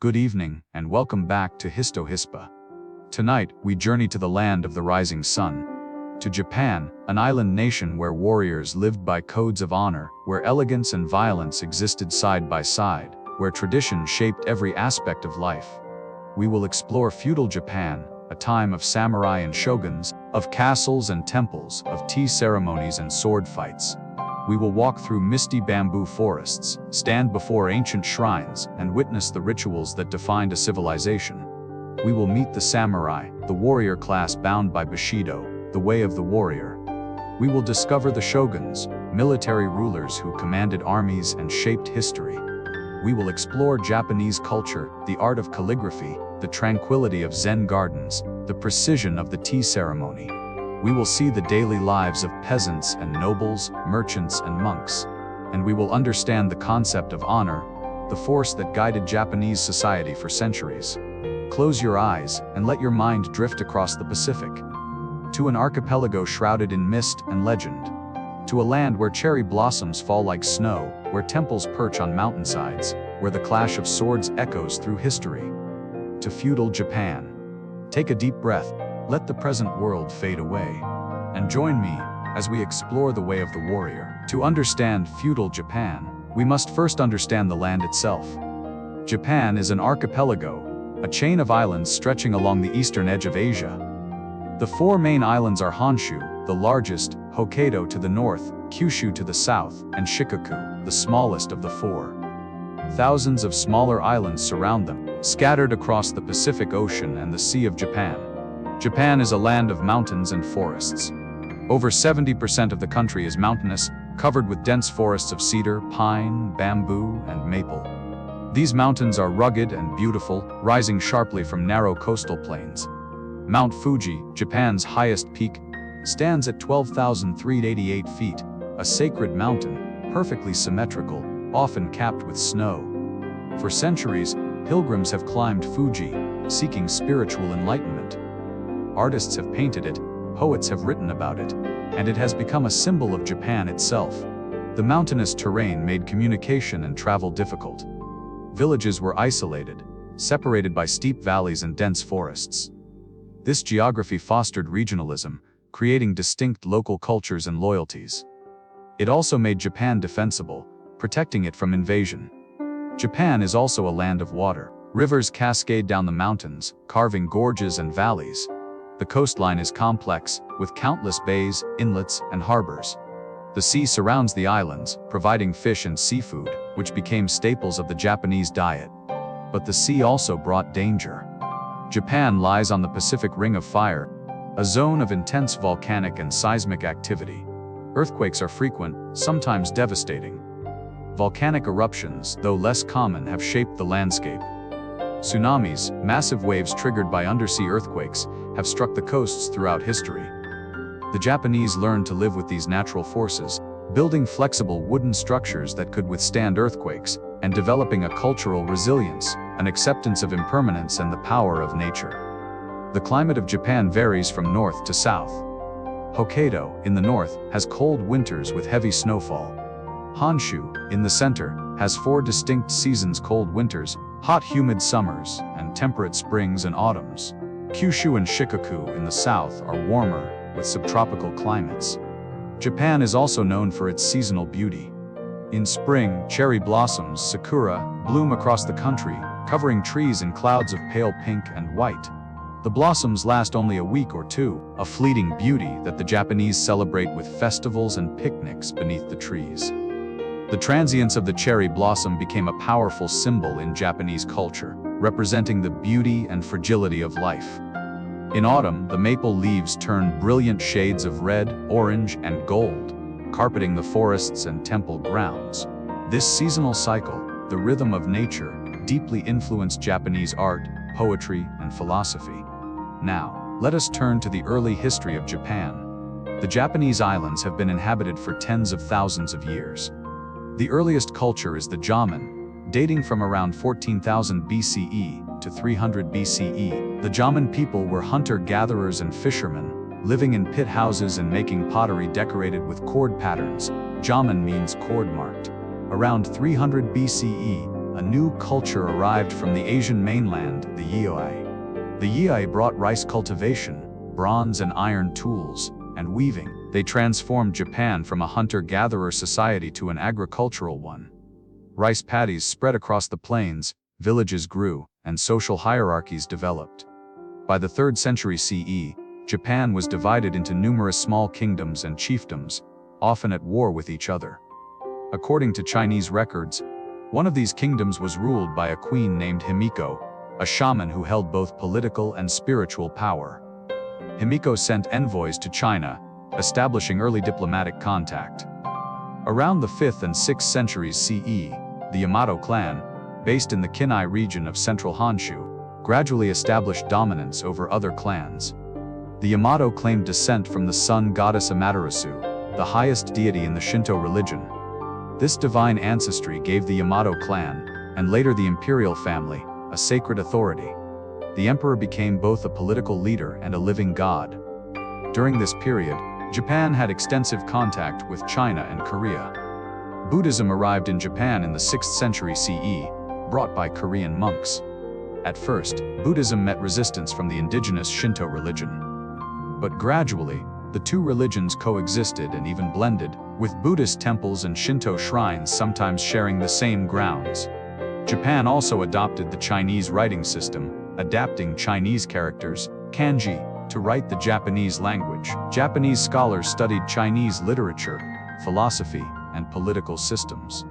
Good evening, and welcome back to Histo Hispa. Tonight, we journey to the land of the rising sun. To Japan, an island nation where warriors lived by codes of honor, where elegance and violence existed side by side, where tradition shaped every aspect of life. We will explore feudal Japan, a time of samurai and shoguns, of castles and temples, of tea ceremonies and sword fights. We will walk through misty bamboo forests, stand before ancient shrines, and witness the rituals that defined a civilization. We will meet the samurai, the warrior class bound by Bushido, the way of the warrior. We will discover the shoguns, military rulers who commanded armies and shaped history. We will explore Japanese culture, the art of calligraphy, the tranquility of Zen gardens, the precision of the tea ceremony. We will see the daily lives of peasants and nobles, merchants and monks. And we will understand the concept of honor, the force that guided Japanese society for centuries. Close your eyes and let your mind drift across the Pacific. To an archipelago shrouded in mist and legend. To a land where cherry blossoms fall like snow, where temples perch on mountainsides, where the clash of swords echoes through history. To feudal Japan. Take a deep breath. Let the present world fade away, and join me as we explore the way of the warrior. To understand feudal Japan, we must first understand the land itself. Japan is an archipelago, a chain of islands stretching along the eastern edge of Asia. The four main islands are Honshu, the largest, Hokkaido to the north, Kyushu to the south, and Shikoku, the smallest of the four. Thousands of smaller islands surround them, scattered across the Pacific Ocean and the Sea of Japan. Japan is a land of mountains and forests. Over 70% of the country is mountainous, covered with dense forests of cedar, pine, bamboo, and maple. These mountains are rugged and beautiful, rising sharply from narrow coastal plains. Mount Fuji, Japan's highest peak, stands at 12,388 feet, a sacred mountain, perfectly symmetrical, often capped with snow. For centuries, pilgrims have climbed Fuji, seeking spiritual enlightenment. Artists have painted it, poets have written about it, and it has become a symbol of Japan itself. The mountainous terrain made communication and travel difficult. Villages were isolated, separated by steep valleys and dense forests. This geography fostered regionalism, creating distinct local cultures and loyalties. It also made Japan defensible, protecting it from invasion. Japan is also a land of water. Rivers cascade down the mountains, carving gorges and valleys. The coastline is complex, with countless bays, inlets, and harbors. The sea surrounds the islands, providing fish and seafood, which became staples of the Japanese diet. But the sea also brought danger. Japan lies on the Pacific Ring of Fire, a zone of intense volcanic and seismic activity. Earthquakes are frequent, sometimes devastating. Volcanic eruptions, though less common, have shaped the landscape. Tsunamis, massive waves triggered by undersea earthquakes, have struck the coasts throughout history. The Japanese learned to live with these natural forces, building flexible wooden structures that could withstand earthquakes, and developing a cultural resilience, an acceptance of impermanence and the power of nature. The climate of Japan varies from north to south. Hokkaido, in the north, has cold winters with heavy snowfall. Honshu, in the center, has four distinct seasons: cold winters, hot humid summers, and temperate springs and autumns. Kyushu and Shikoku in the south are warmer, with subtropical climates. Japan is also known for its seasonal beauty. In spring, cherry blossoms, sakura, bloom across the country, covering trees in clouds of pale pink and white. The blossoms last only a week or two, a fleeting beauty that the Japanese celebrate with festivals and picnics beneath the trees. The transience of the cherry blossom became a powerful symbol in Japanese culture, representing the beauty and fragility of life. In autumn, the maple leaves turn brilliant shades of red, orange, and gold, carpeting the forests and temple grounds. This seasonal cycle, the rhythm of nature, deeply influenced Japanese art, poetry, and philosophy. Now, let us turn to the early history of Japan. The Japanese islands have been inhabited for tens of thousands of years. The earliest culture is the Jomon, dating from around 14,000 BCE to 300 BCE. The Jomon people were hunter-gatherers and fishermen, living in pit houses and making pottery decorated with cord patterns. Jomon means cord-marked. Around 300 BCE, a new culture arrived from the Asian mainland, the Yai. The Yai brought rice cultivation, bronze and iron tools, and weaving. They transformed Japan from a hunter-gatherer society to an agricultural one. Rice paddies spread across the plains, villages grew, and social hierarchies developed. By the 3rd century CE, Japan was divided into numerous small kingdoms and chiefdoms, often at war with each other. According to Chinese records, one of these kingdoms was ruled by a queen named Himiko, a shaman who held both political and spiritual power. Himiko sent envoys to China, establishing early diplomatic contact. Around the 5th and 6th centuries CE, the Yamato clan, based in the Kinai region of central Honshu, gradually established dominance over other clans. The Yamato claimed descent from the sun goddess Amaterasu, the highest deity in the Shinto religion. This divine ancestry gave the Yamato clan, and later the imperial family, a sacred authority. The emperor became both a political leader and a living god. During this period, Japan had extensive contact with China and Korea. Buddhism arrived in Japan in the 6th century CE, brought by Korean monks. At first, Buddhism met resistance from the indigenous Shinto religion. But gradually, the two religions coexisted and even blended, with Buddhist temples and Shinto shrines sometimes sharing the same grounds. Japan also adopted the Chinese writing system, adapting Chinese characters, kanji, to write the Japanese language. Japanese scholars studied Chinese literature, philosophy, and political systems.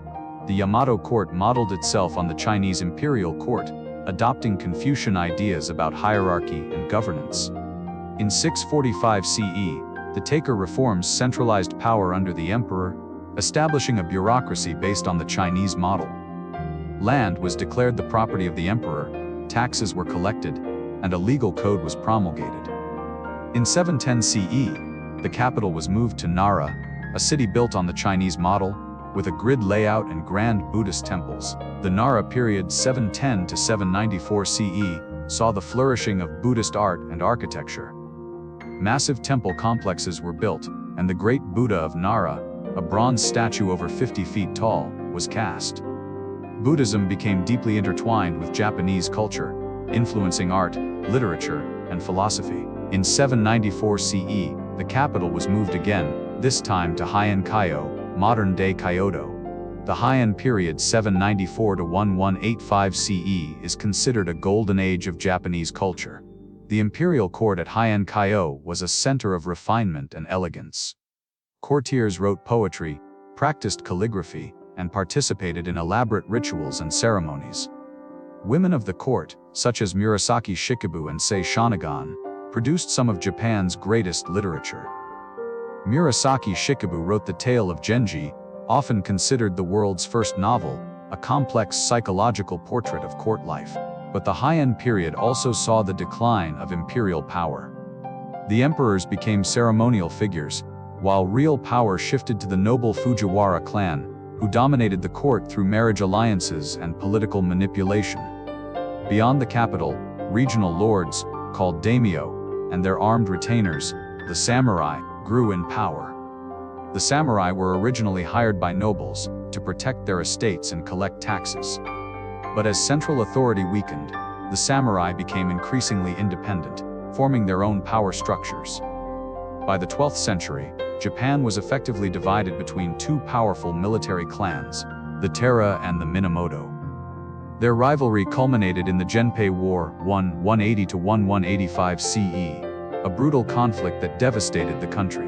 The Yamato court modeled itself on the Chinese imperial court, adopting Confucian ideas about hierarchy and governance. In 645 CE, the Taker reforms centralized power under the emperor, establishing a bureaucracy based on the Chinese model. Land was declared the property of the emperor, taxes were collected, and a legal code was promulgated. In 710 CE, the capital was moved to Nara, a city built on the Chinese model, with a grid layout and grand Buddhist temples. The Nara period 710 to 794 CE saw the flourishing of Buddhist art and architecture. Massive temple complexes were built, and the great Buddha of Nara, a bronze statue over 50 feet tall, was cast. Buddhism became deeply intertwined with Japanese culture, influencing art, literature, and philosophy. In 794 CE, the capital was moved again, this time to Heian Kaiō, modern-day Kyoto. The Heian period 794 to 1185 CE is considered a golden age of Japanese culture. The imperial court at Heian Kaiō was a center of refinement and elegance. Courtiers wrote poetry, practiced calligraphy, and participated in elaborate rituals and ceremonies. Women of the court, such as Murasaki Shikibu and Sei Shonagon, produced some of Japan's greatest literature. Murasaki Shikibu wrote the tale of Genji, often considered the world's first novel, a complex psychological portrait of court life. But the Heian period also saw the decline of imperial power. The emperors became ceremonial figures, while real power shifted to the noble Fujiwara clan, who dominated the court through marriage alliances and political manipulation. Beyond the capital, regional lords, called daimyo, and their armed retainers, the samurai, grew in power. The samurai were originally hired by nobles to protect their estates and collect taxes. But as central authority weakened, the samurai became increasingly independent, forming their own power structures. By the 12th century, Japan was effectively divided between two powerful military clans, the Taira and the Minamoto. Their rivalry culminated in the Genpei War 1180 to 1185 CE, a brutal conflict that devastated the country.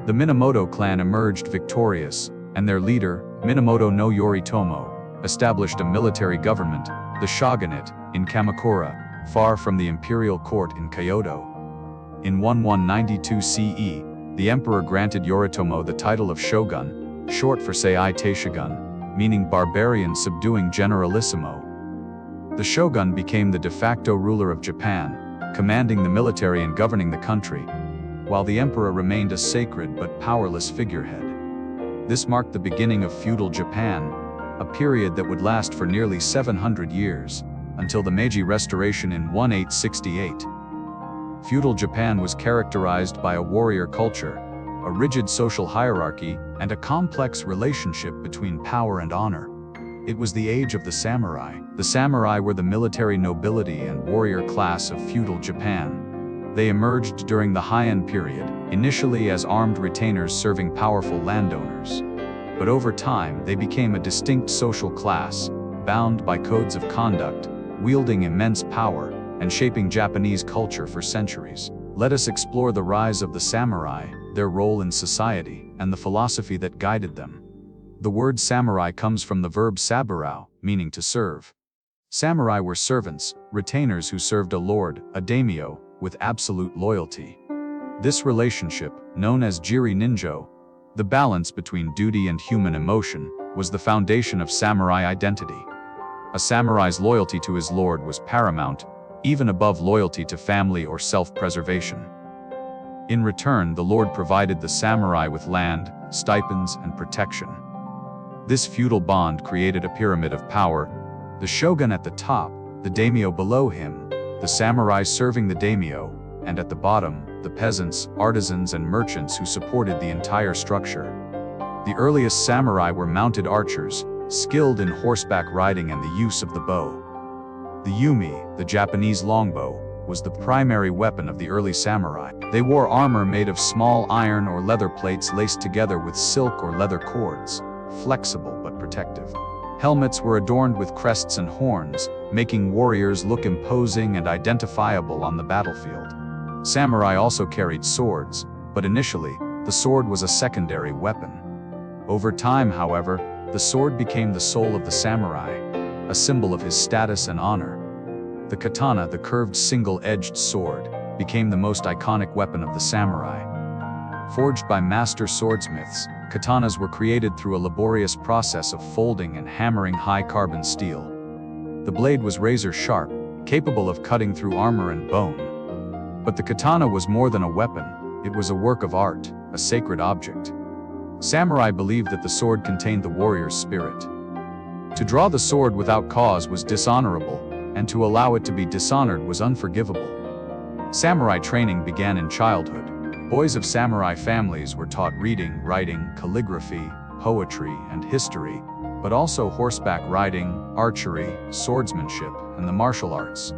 The Minamoto clan emerged victorious, and their leader, Minamoto no Yoritomo, established a military government, the shogunate, in Kamakura, far from the imperial court in Kyoto. In 1192 CE, the emperor granted Yoritomo the title of shogun, short for Sei Taishogun, meaning barbarian subduing generalissimo. The shogun became the de facto ruler of Japan, commanding the military and governing the country, while the emperor remained a sacred but powerless figurehead. This marked the beginning of feudal Japan, a period that would last for nearly 700 years, until the Meiji Restoration in 1868. Feudal Japan was characterized by a warrior culture, a rigid social hierarchy, and a complex relationship between power and honor. It was the age of the samurai. The samurai were the military nobility and warrior class of feudal Japan. They emerged during the Heian period, initially as armed retainers serving powerful landowners. But over time, they became a distinct social class, bound by codes of conduct, wielding immense power, and shaping Japanese culture for centuries. Let us explore the rise of the samurai, their role in society, and the philosophy that guided them. The word samurai comes from the verb saburao, meaning to serve. Samurai were servants, retainers who served a lord, a daimyo, with absolute loyalty. This relationship, known as jiri ninjo, the balance between duty and human emotion, was the foundation of samurai identity. A samurai's loyalty to his lord was paramount, even above loyalty to family or self-preservation. In return, the lord provided the samurai with land, stipends, and protection. This feudal bond created a pyramid of power, the shogun at the top, the daimyo below him, the samurai serving the daimyo, and at the bottom, the peasants, artisans, and merchants who supported the entire structure. The earliest samurai were mounted archers, skilled in horseback riding and the use of the bow. The yumi, the Japanese longbow, was the primary weapon of the early samurai. They wore armor made of small iron or leather plates laced together with silk or leather cords, flexible but protective. Helmets were adorned with crests and horns, making warriors look imposing and identifiable on the battlefield. Samurai also carried swords, but initially, the sword was a secondary weapon. Over time, however, the sword became the soul of the samurai, a symbol of his status and honor. The katana, the curved single-edged sword, became the most iconic weapon of the samurai. Forged by master swordsmiths, katanas were created through a laborious process of folding and hammering high-carbon steel. The blade was razor-sharp, capable of cutting through armor and bone. But the katana was more than a weapon, it was a work of art, a sacred object. Samurai believed that the sword contained the warrior's spirit. To draw the sword without cause was dishonorable, and to allow it to be dishonored was unforgivable. Samurai training began in childhood. Boys of samurai families were taught reading, writing, calligraphy, poetry, and history, but also horseback riding, archery, swordsmanship, and the martial arts.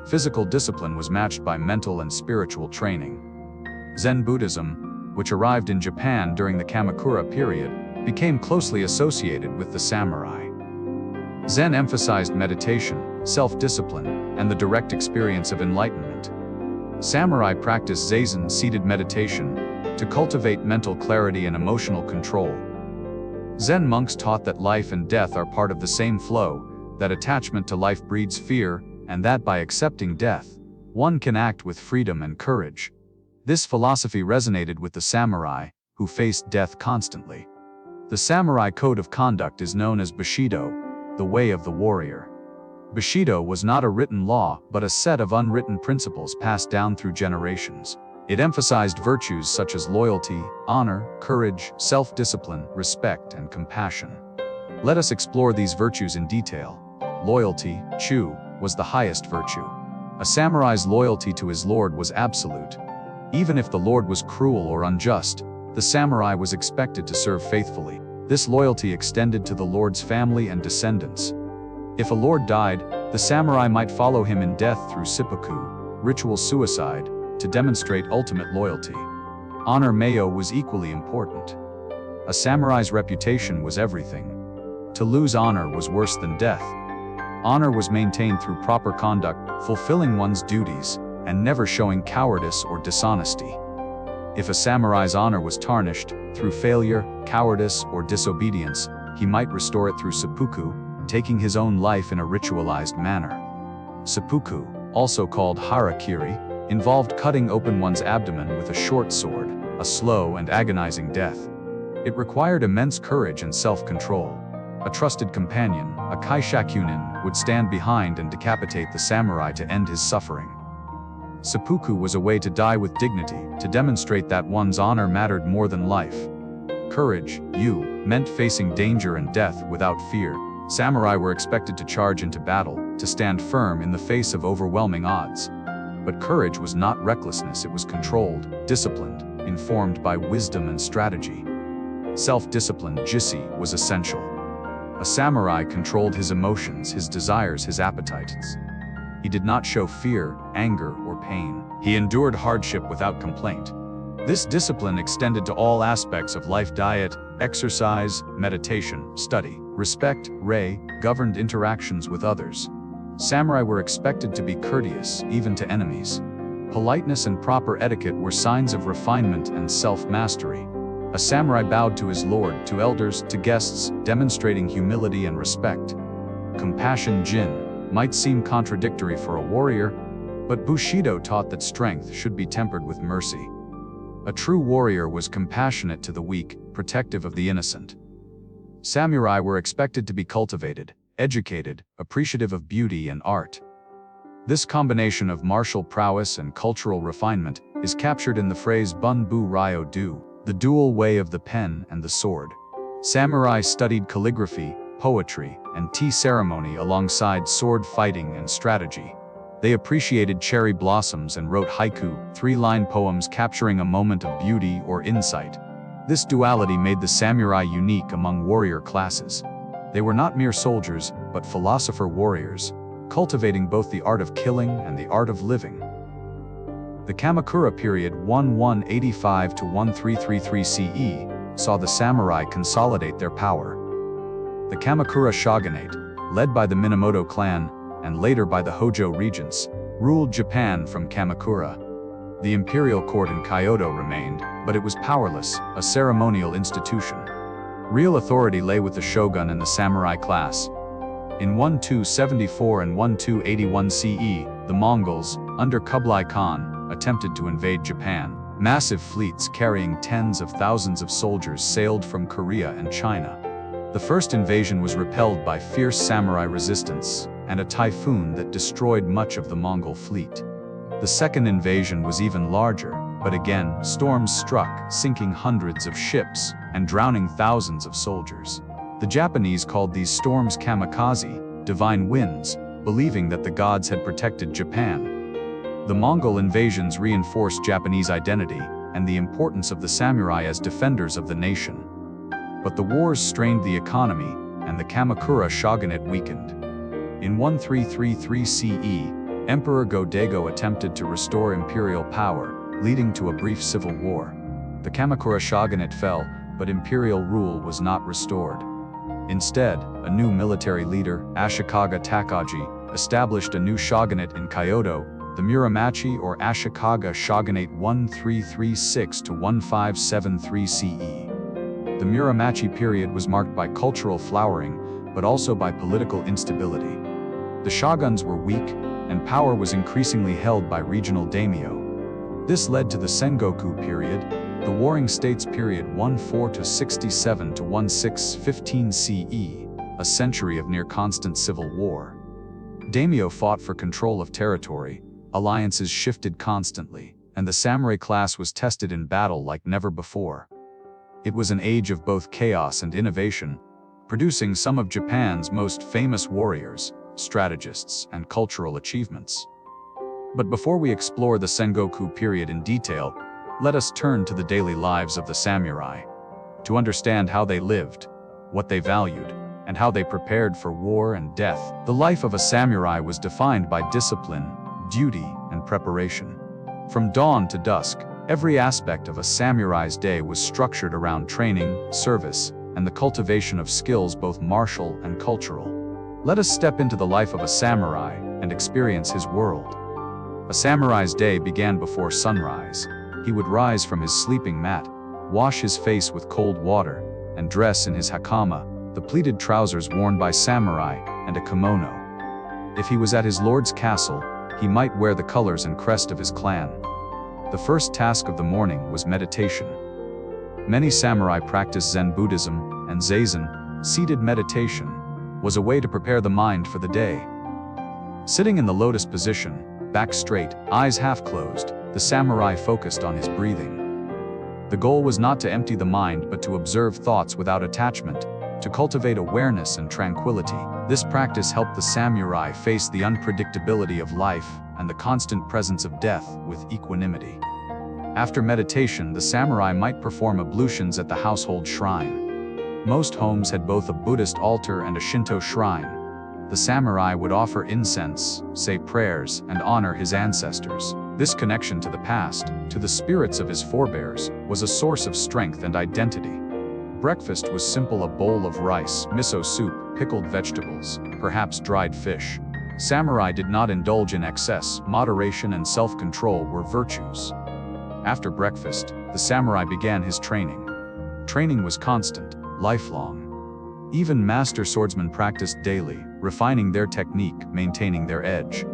Physical discipline was matched by mental and spiritual training. Zen Buddhism, which arrived in Japan during the Kamakura period, became closely associated with the samurai. Zen emphasized meditation, self-discipline, and the direct experience of enlightenment. Samurai practiced zazen seated meditation to cultivate mental clarity and emotional control. Zen monks taught that life and death are part of the same flow, that attachment to life breeds fear, and that by accepting death, one can act with freedom and courage. This philosophy resonated with the samurai, who faced death constantly. The samurai code of conduct is known as Bushido, the way of the warrior. Bushido was not a written law, but a set of unwritten principles passed down through generations. It emphasized virtues such as loyalty, honor, courage, self-discipline, respect, and compassion. Let us explore these virtues in detail. Loyalty, chu, was the highest virtue. A samurai's loyalty to his lord was absolute. Even if the lord was cruel or unjust, the samurai was expected to serve faithfully. This loyalty extended to the lord's family and descendants. If a lord died, the samurai might follow him in death through seppuku, ritual suicide, to demonstrate ultimate loyalty. Honor meio was equally important. A samurai's reputation was everything. To lose honor was worse than death. Honor was maintained through proper conduct, fulfilling one's duties, and never showing cowardice or dishonesty. If a samurai's honor was tarnished, through failure, cowardice, or disobedience, he might restore it through seppuku, taking his own life in a ritualized manner. Seppuku, also called harakiri, involved cutting open one's abdomen with a short sword, a slow and agonizing death. It required immense courage and self-control. A trusted companion, a kaishakunin, would stand behind and decapitate the samurai to end his suffering. Seppuku was a way to die with dignity, to demonstrate that one's honor mattered more than life. Courage, yu, meant facing danger and death without fear. Samurai were expected to charge into battle, to stand firm in the face of overwhelming odds. But courage was not recklessness, it was controlled, disciplined, informed by wisdom and strategy. Self-discipline, jissi, was essential. A samurai controlled his emotions, his desires, his appetites. He did not show fear, anger, or pain. He endured hardship without complaint. This discipline extended to all aspects of life: diet, exercise, meditation, study, respect, governed interactions with others. Samurai were expected to be courteous, even to enemies. Politeness and proper etiquette were signs of refinement and self-mastery. A samurai bowed to his lord, to elders, to guests, demonstrating humility and respect. Compassion Jin might seem contradictory for a warrior, but Bushido taught that strength should be tempered with mercy. A true warrior was compassionate to the weak, protective of the innocent. Samurai were expected to be cultivated, educated, appreciative of beauty and art. This combination of martial prowess and cultural refinement is captured in the phrase Bun Bu Ryo Du, the dual way of the pen and the sword. Samurai studied calligraphy, poetry, and tea ceremony alongside sword fighting and strategy. They appreciated cherry blossoms and wrote haiku, 3-line poems capturing a moment of beauty or insight. This duality made the samurai unique among warrior classes. They were not mere soldiers, but philosopher warriors, cultivating both the art of killing and the art of living. The Kamakura period 1185 to 1333 CE saw the samurai consolidate their power. The Kamakura shogunate, led by the Minamoto clan, and later by the Hojo regents, ruled Japan from Kamakura. The imperial court in Kyoto remained, but it was powerless, a ceremonial institution. Real authority lay with the shogun and the samurai class. In 1274 and 1281 CE, the Mongols, under Kublai Khan, attempted to invade Japan. Massive fleets carrying tens of thousands of soldiers sailed from Korea and China. The first invasion was repelled by fierce samurai resistance and a typhoon that destroyed much of the Mongol fleet. The second invasion was even larger, but again, storms struck, sinking hundreds of ships and drowning thousands of soldiers. The Japanese called these storms kamikaze, divine winds, believing that the gods had protected Japan. The Mongol invasions reinforced Japanese identity and the importance of the samurai as defenders of the nation. But the wars strained the economy, and the Kamakura shogunate weakened. In 1333 CE, Emperor Go-Daigo attempted to restore imperial power, leading to a brief civil war. The Kamakura shogunate fell, but imperial rule was not restored. Instead, a new military leader, Ashikaga Takagi, established a new shogunate in Kyoto, the Muromachi or Ashikaga shogunate 1336 to 1573 CE. The Muromachi period was marked by cultural flowering, but also by political instability. The shoguns were weak, and power was increasingly held by regional daimyo. This led to the Sengoku period, the Warring States period 1467 to 1615 CE, a century of near-constant civil war. Daimyo fought for control of territory, alliances shifted constantly, and the samurai class was tested in battle like never before. It was an age of both chaos and innovation, producing some of Japan's most famous warriors, strategists, and cultural achievements. But before we explore the Sengoku period in detail, let us turn to the daily lives of the samurai. To understand how they lived, what they valued, and how they prepared for war and death. The life of a samurai was defined by discipline, duty, and preparation. From dawn to dusk, every aspect of a samurai's day was structured around training, service, and the cultivation of skills both martial and cultural. Let us step into the life of a samurai and experience his world. A samurai's day began before sunrise. He would rise from his sleeping mat, wash his face with cold water, and dress in his hakama, the pleated trousers worn by samurai, and a kimono. If he was at his lord's castle, he might wear the colors and crest of his clan. The first task of the morning was meditation. Many samurai practiced Zen Buddhism, and Zazen, seated meditation, was a way to prepare the mind for the day. Sitting in the lotus position, back straight, eyes half closed, the samurai focused on his breathing. The goal was not to empty the mind but to observe thoughts without attachment, to cultivate awareness and tranquility. This practice helped the samurai face the unpredictability of life and the constant presence of death with equanimity. After meditation, the samurai might perform ablutions at the household shrine. Most homes had both a Buddhist altar and a Shinto shrine. The samurai would offer incense, say prayers, and honor his ancestors. This connection to the past, to the spirits of his forebears, was a source of strength and identity. Breakfast was simple: a bowl of rice, miso soup, pickled vegetables, perhaps dried fish. Samurai did not indulge in excess. Moderation and self-control were virtues. After breakfast, the samurai began his training. Training was constant, lifelong. Even master swordsmen practiced daily, refining their technique, maintaining their edge.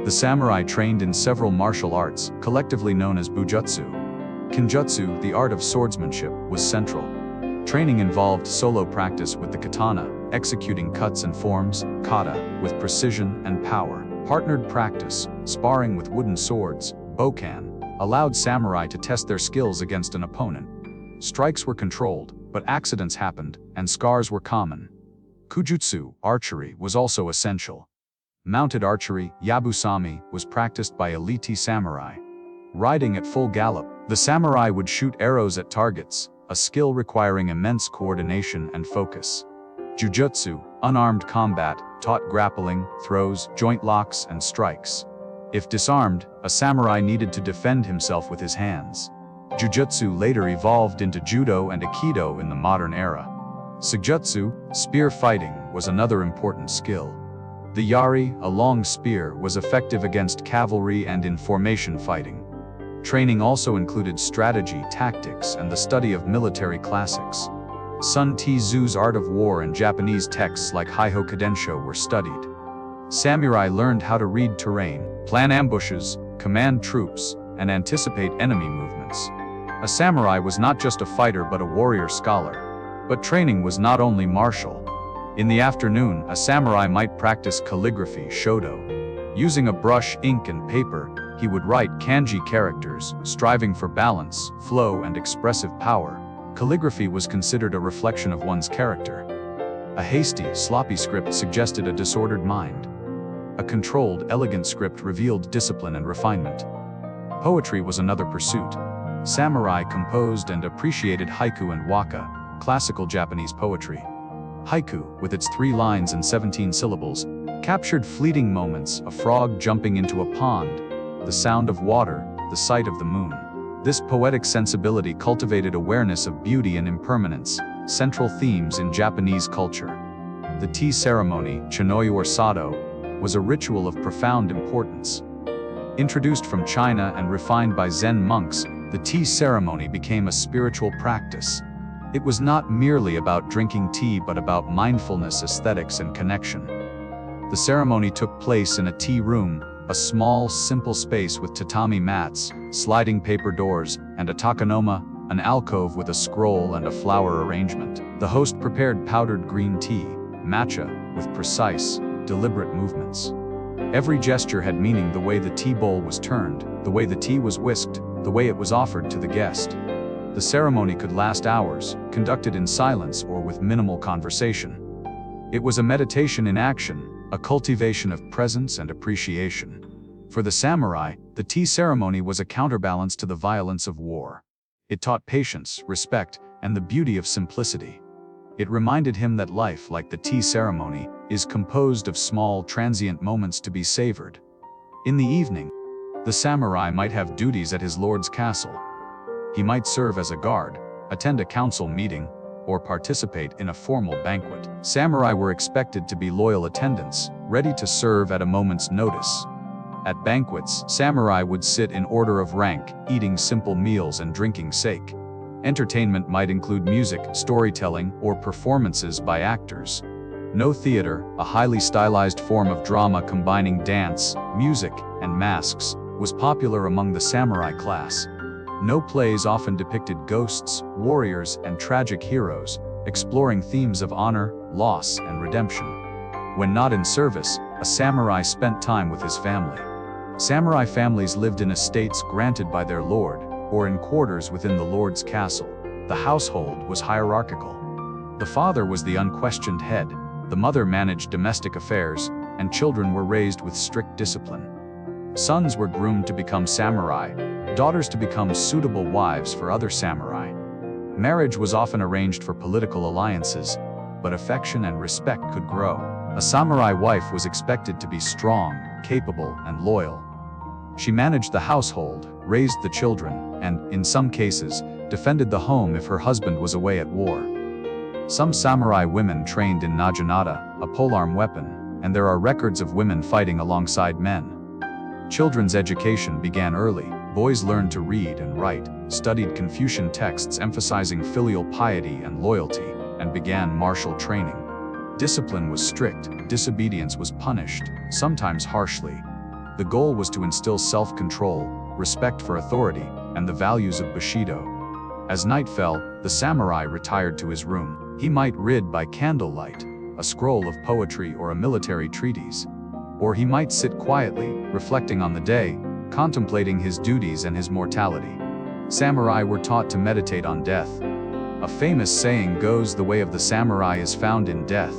The samurai trained in several martial arts, collectively known as bujutsu. Kinjutsu, the art of swordsmanship, was central. Training involved solo practice with the katana, executing cuts and forms, kata, with precision and power. Partnered practice, sparring with wooden swords, bokan, allowed samurai to test their skills against an opponent. Strikes were controlled, but accidents happened, and scars were common. Kujutsu, archery, was also essential. Mounted archery, yabusami, was practiced by elite samurai. Riding at full gallop, the samurai would shoot arrows at targets, a skill requiring immense coordination and focus. Jujutsu, unarmed combat, taught grappling, throws, joint locks, and strikes. If disarmed, a samurai needed to defend himself with his hands. Jujutsu later evolved into judo and aikido in the modern era. Sujutsu, spear fighting, was another important skill. The yari, a long spear, was effective against cavalry and in formation fighting. Training also included strategy, tactics, and the study of military classics. Sun Tzu's Art of War and Japanese texts like Heiho Kadensho were studied. Samurai learned how to read terrain, plan ambushes, command troops, and anticipate enemy movements. A samurai was not just a fighter but a warrior scholar. But training was not only martial. In the afternoon, a samurai might practice calligraphy, shodo. Using a brush, ink, and paper, he would write kanji characters, striving for balance, flow, and expressive power. Calligraphy was considered a reflection of one's character. A hasty, sloppy script suggested a disordered mind. A controlled, elegant script revealed discipline and refinement. Poetry was another pursuit. Samurai composed and appreciated haiku and waka, classical Japanese poetry. Haiku, with its 3 lines and 17 syllables, captured fleeting moments: a frog jumping into a pond, the sound of water, the sight of the moon. This poetic sensibility cultivated awareness of beauty and impermanence, central themes in Japanese culture. The tea ceremony, chanoyu or sado, was a ritual of profound importance. Introduced from China and refined by Zen monks, the tea ceremony became a spiritual practice. It was not merely about drinking tea but about mindfulness, aesthetics, and connection. The ceremony took place in a tea room, a small, simple space with tatami mats, sliding paper doors, and a takanoma, an alcove with a scroll and a flower arrangement. The host prepared powdered green tea, matcha, with precise, deliberate movements. Every gesture had meaning: the way the tea bowl was turned, the way the tea was whisked, the way it was offered to the guest. The ceremony could last hours, conducted in silence or with minimal conversation. It was a meditation in action, a cultivation of presence and appreciation. For the samurai, the tea ceremony was a counterbalance to the violence of war. It taught patience, respect, and the beauty of simplicity. It reminded him that life, like the tea ceremony, is composed of small, transient moments to be savored. In the evening, the samurai might have duties at his lord's castle. He might serve as a guard, attend a council meeting, or participate in a formal banquet. Samurai were expected to be loyal attendants, ready to serve at a moment's notice. At banquets, samurai would sit in order of rank, eating simple meals and drinking sake. Entertainment might include music, storytelling, or performances by actors. No theater, a highly stylized form of drama combining dance, music, and masks, was popular among the samurai class. No plays often depicted ghosts, warriors, and tragic heroes, exploring themes of honor, loss, and redemption. When not in service, a samurai spent time with his family. Samurai families lived in estates granted by their lord, or in quarters within the lord's castle. The household was hierarchical. The father was the unquestioned head, the mother managed domestic affairs, and children were raised with strict discipline. Sons were groomed to become samurai, daughters to become suitable wives for other samurai. Marriage was often arranged for political alliances, but affection and respect could grow. A samurai wife was expected to be strong, capable, and loyal. She managed the household, raised the children, and, in some cases, defended the home if her husband was away at war. Some samurai women trained in naginata, a polearm weapon, and there are records of women fighting alongside men. Children's education began early. Boys learned to read and write, studied Confucian texts emphasizing filial piety and loyalty, and began martial training. Discipline was strict, disobedience was punished, sometimes harshly. The goal was to instill self-control, respect for authority, and the values of Bushido. As night fell, the samurai retired to his room. He might read by candlelight, a scroll of poetry or a military treatise. Or he might sit quietly, reflecting on the day, contemplating his duties and his mortality. Samurai were taught to meditate on death. A famous saying goes, "The way of the samurai is found in death."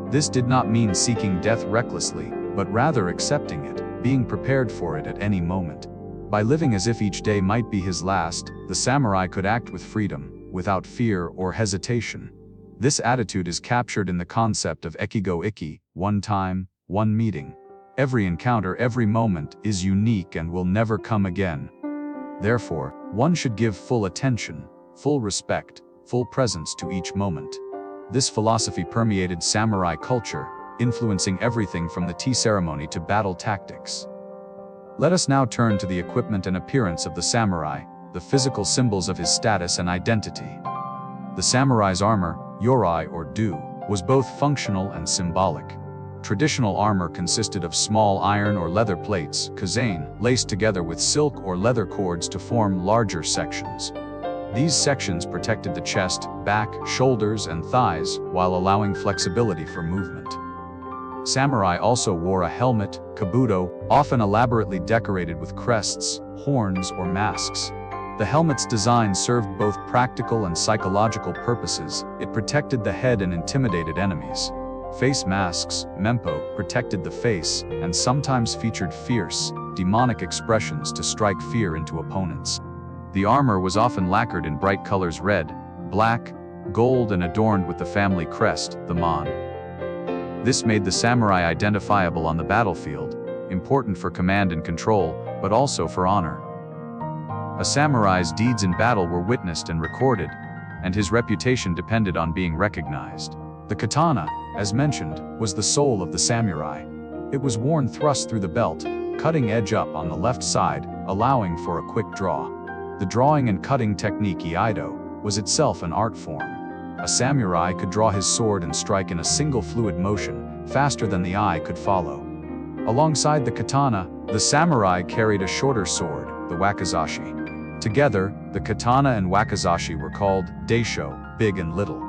This did not mean seeking death recklessly, but rather accepting it, being prepared for it at any moment. By living as if each day might be his last, the samurai could act with freedom, without fear or hesitation. This attitude is captured in the concept of ekigo ikki, one time, one meeting. Every encounter, every moment, is unique and will never come again. Therefore, one should give full attention, full respect, full presence to each moment. This philosophy permeated samurai culture, influencing everything from the tea ceremony to battle tactics. Let us now turn to the equipment and appearance of the samurai, the physical symbols of his status and identity. The samurai's armor, yorai or do, was both functional and symbolic. Traditional armor consisted of small iron or leather plates, kazane, laced together with silk or leather cords to form larger sections. These sections protected the chest, back, shoulders, and thighs, while allowing flexibility for movement. Samurai also wore a helmet, kabuto, often elaborately decorated with crests, horns, or masks. The helmet's design served both practical and psychological purposes. It protected the head and intimidated enemies. Face masks, mempo, protected the face, and sometimes featured fierce, demonic expressions to strike fear into opponents. The armor was often lacquered in bright colors: red, black, gold, and adorned with the family crest, the mon. This made the samurai identifiable on the battlefield, important for command and control, but also for honor. A samurai's deeds in battle were witnessed and recorded, and his reputation depended on being recognized. The katana, as mentioned, was the soul of the samurai. It was worn thrust through the belt, cutting edge up on the left side, allowing for a quick draw. The drawing and cutting technique iaido was itself an art form. A samurai could draw his sword and strike in a single fluid motion, faster than the eye could follow. Alongside the katana, the samurai carried a shorter sword, the wakizashi. Together, the katana and wakizashi were called daisho, big and little.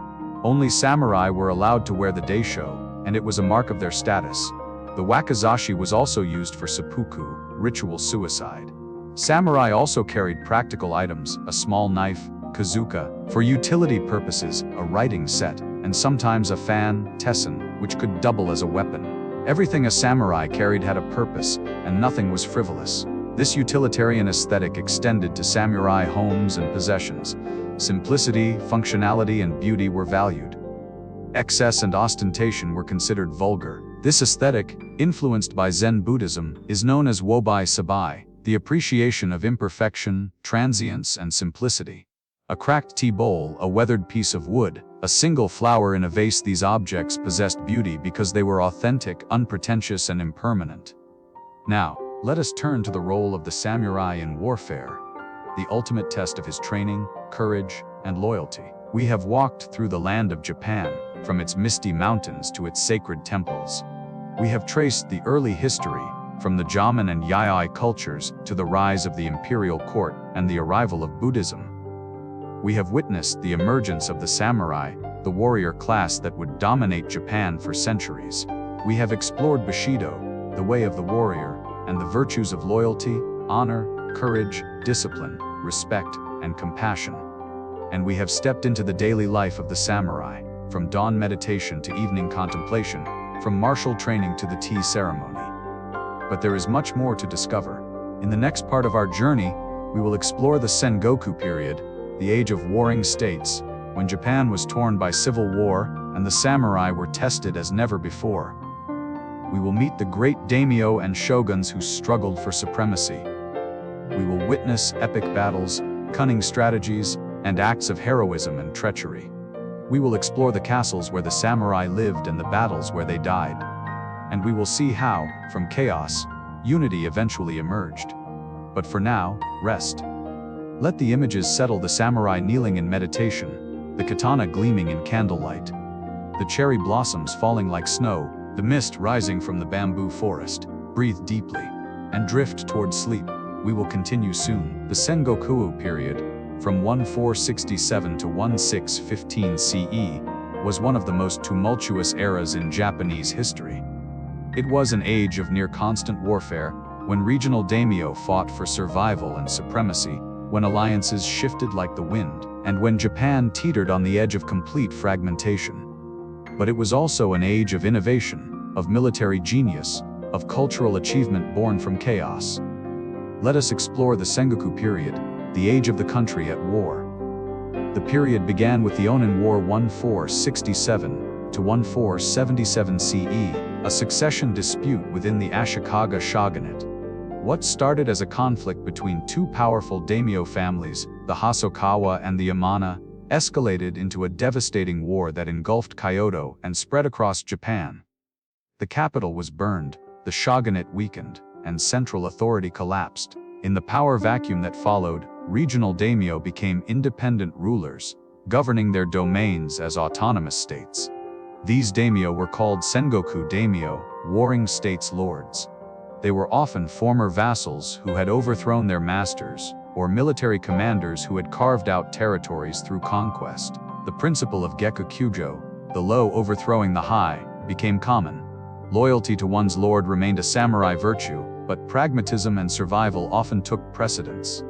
Only samurai were allowed to wear the daisho, and it was a mark of their status. The wakizashi was also used for seppuku, ritual suicide. Samurai also carried practical items: a small knife, kazuka, for utility purposes, a writing set, and sometimes a fan, tessen, which could double as a weapon. Everything a samurai carried had a purpose, and nothing was frivolous. This utilitarian aesthetic extended to samurai homes and possessions. Simplicity, functionality, and beauty were valued. Excess and ostentation were considered vulgar. This aesthetic, influenced by Zen Buddhism, is known as wobai sabai, the appreciation of imperfection, transience, and simplicity. A cracked tea bowl, a weathered piece of wood, a single flower in a vase — these objects possessed beauty because they were authentic, unpretentious, and impermanent. Now, let us turn to the role of the samurai in warfare, the ultimate test of his training, courage, and loyalty. We have walked through the land of Japan, from its misty mountains to its sacred temples. We have traced the early history, from the Jomon and Yayoi cultures to the rise of the imperial court and the arrival of Buddhism. We have witnessed the emergence of the samurai, the warrior class that would dominate Japan for centuries. We have explored Bushido, the way of the warrior, and the virtues of loyalty, honor, courage, discipline, respect, and compassion. And we have stepped into the daily life of the samurai, from dawn meditation to evening contemplation, from martial training to the tea ceremony. But there is much more to discover. In the next part of our journey, we will explore the Sengoku period, the age of warring states, when Japan was torn by civil war and the samurai were tested as never before. We will meet the great daimyo and shoguns who struggled for supremacy. We will witness epic battles, cunning strategies, and acts of heroism and treachery. We will explore the castles where the samurai lived and the battles where they died. And we will see how, from chaos, unity eventually emerged. But for now, rest. Let the images settle: the samurai kneeling in meditation, the katana gleaming in candlelight, the cherry blossoms falling like snow, the mist rising from the bamboo forest. Breathe deeply and drift toward sleep. We will continue soon. The Sengoku period, from 1467 to 1615 CE, was one of the most tumultuous eras in Japanese history. It was an age of near-constant warfare, when regional daimyo fought for survival and supremacy, when alliances shifted like the wind, and when Japan teetered on the edge of complete fragmentation. But it was also an age of innovation, of military genius, of cultural achievement born from chaos. Let us explore the Sengoku period, the age of the country at war. The period began with the Onin War 1467 to 1477 CE, a succession dispute within the Ashikaga shogunate. What started as a conflict between two powerful daimyo families, the Hosokawa and the Yamana, escalated into a devastating war that engulfed Kyoto and spread across Japan. The capital was burned, the shogunate weakened, and central authority collapsed. In the power vacuum that followed, regional daimyo became independent rulers, governing their domains as autonomous states. These daimyo were called Sengoku daimyo, warring states' lords. They were often former vassals who had overthrown their masters, or military commanders who had carved out territories through conquest. The principle of Gekukyujo, the low overthrowing the high, became common. Loyalty to one's lord remained a samurai virtue, but pragmatism and survival often took precedence.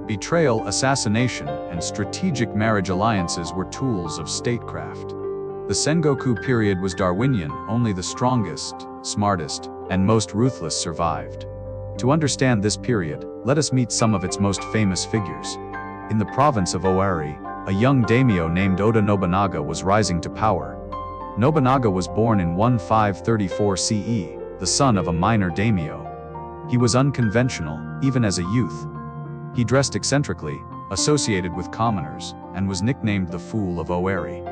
Betrayal, assassination, and strategic marriage alliances were tools of statecraft. The Sengoku period was Darwinian: only the strongest, smartest, and most ruthless survived. To understand this period, let us meet some of its most famous figures. In the province of Owari, a young daimyo named Oda Nobunaga was rising to power. Nobunaga was born in 1534 CE, the son of a minor daimyo. He was unconventional, even as a youth. He dressed eccentrically, associated with commoners, and was nicknamed the Fool of Owari.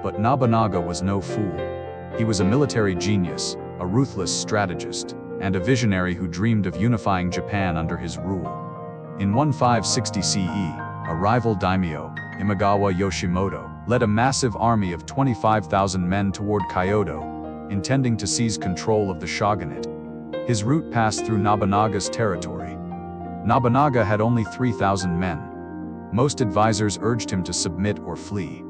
But Nobunaga was no fool. He was a military genius, a ruthless strategist, and a visionary who dreamed of unifying Japan under his rule. In 1560 CE, a rival daimyo, Imagawa Yoshimoto, led a massive army of 25,000 men toward Kyoto, intending to seize control of the shogunate. His route passed through Nobunaga's territory. Nobunaga had only 3,000 men. Most advisors urged him to submit or flee.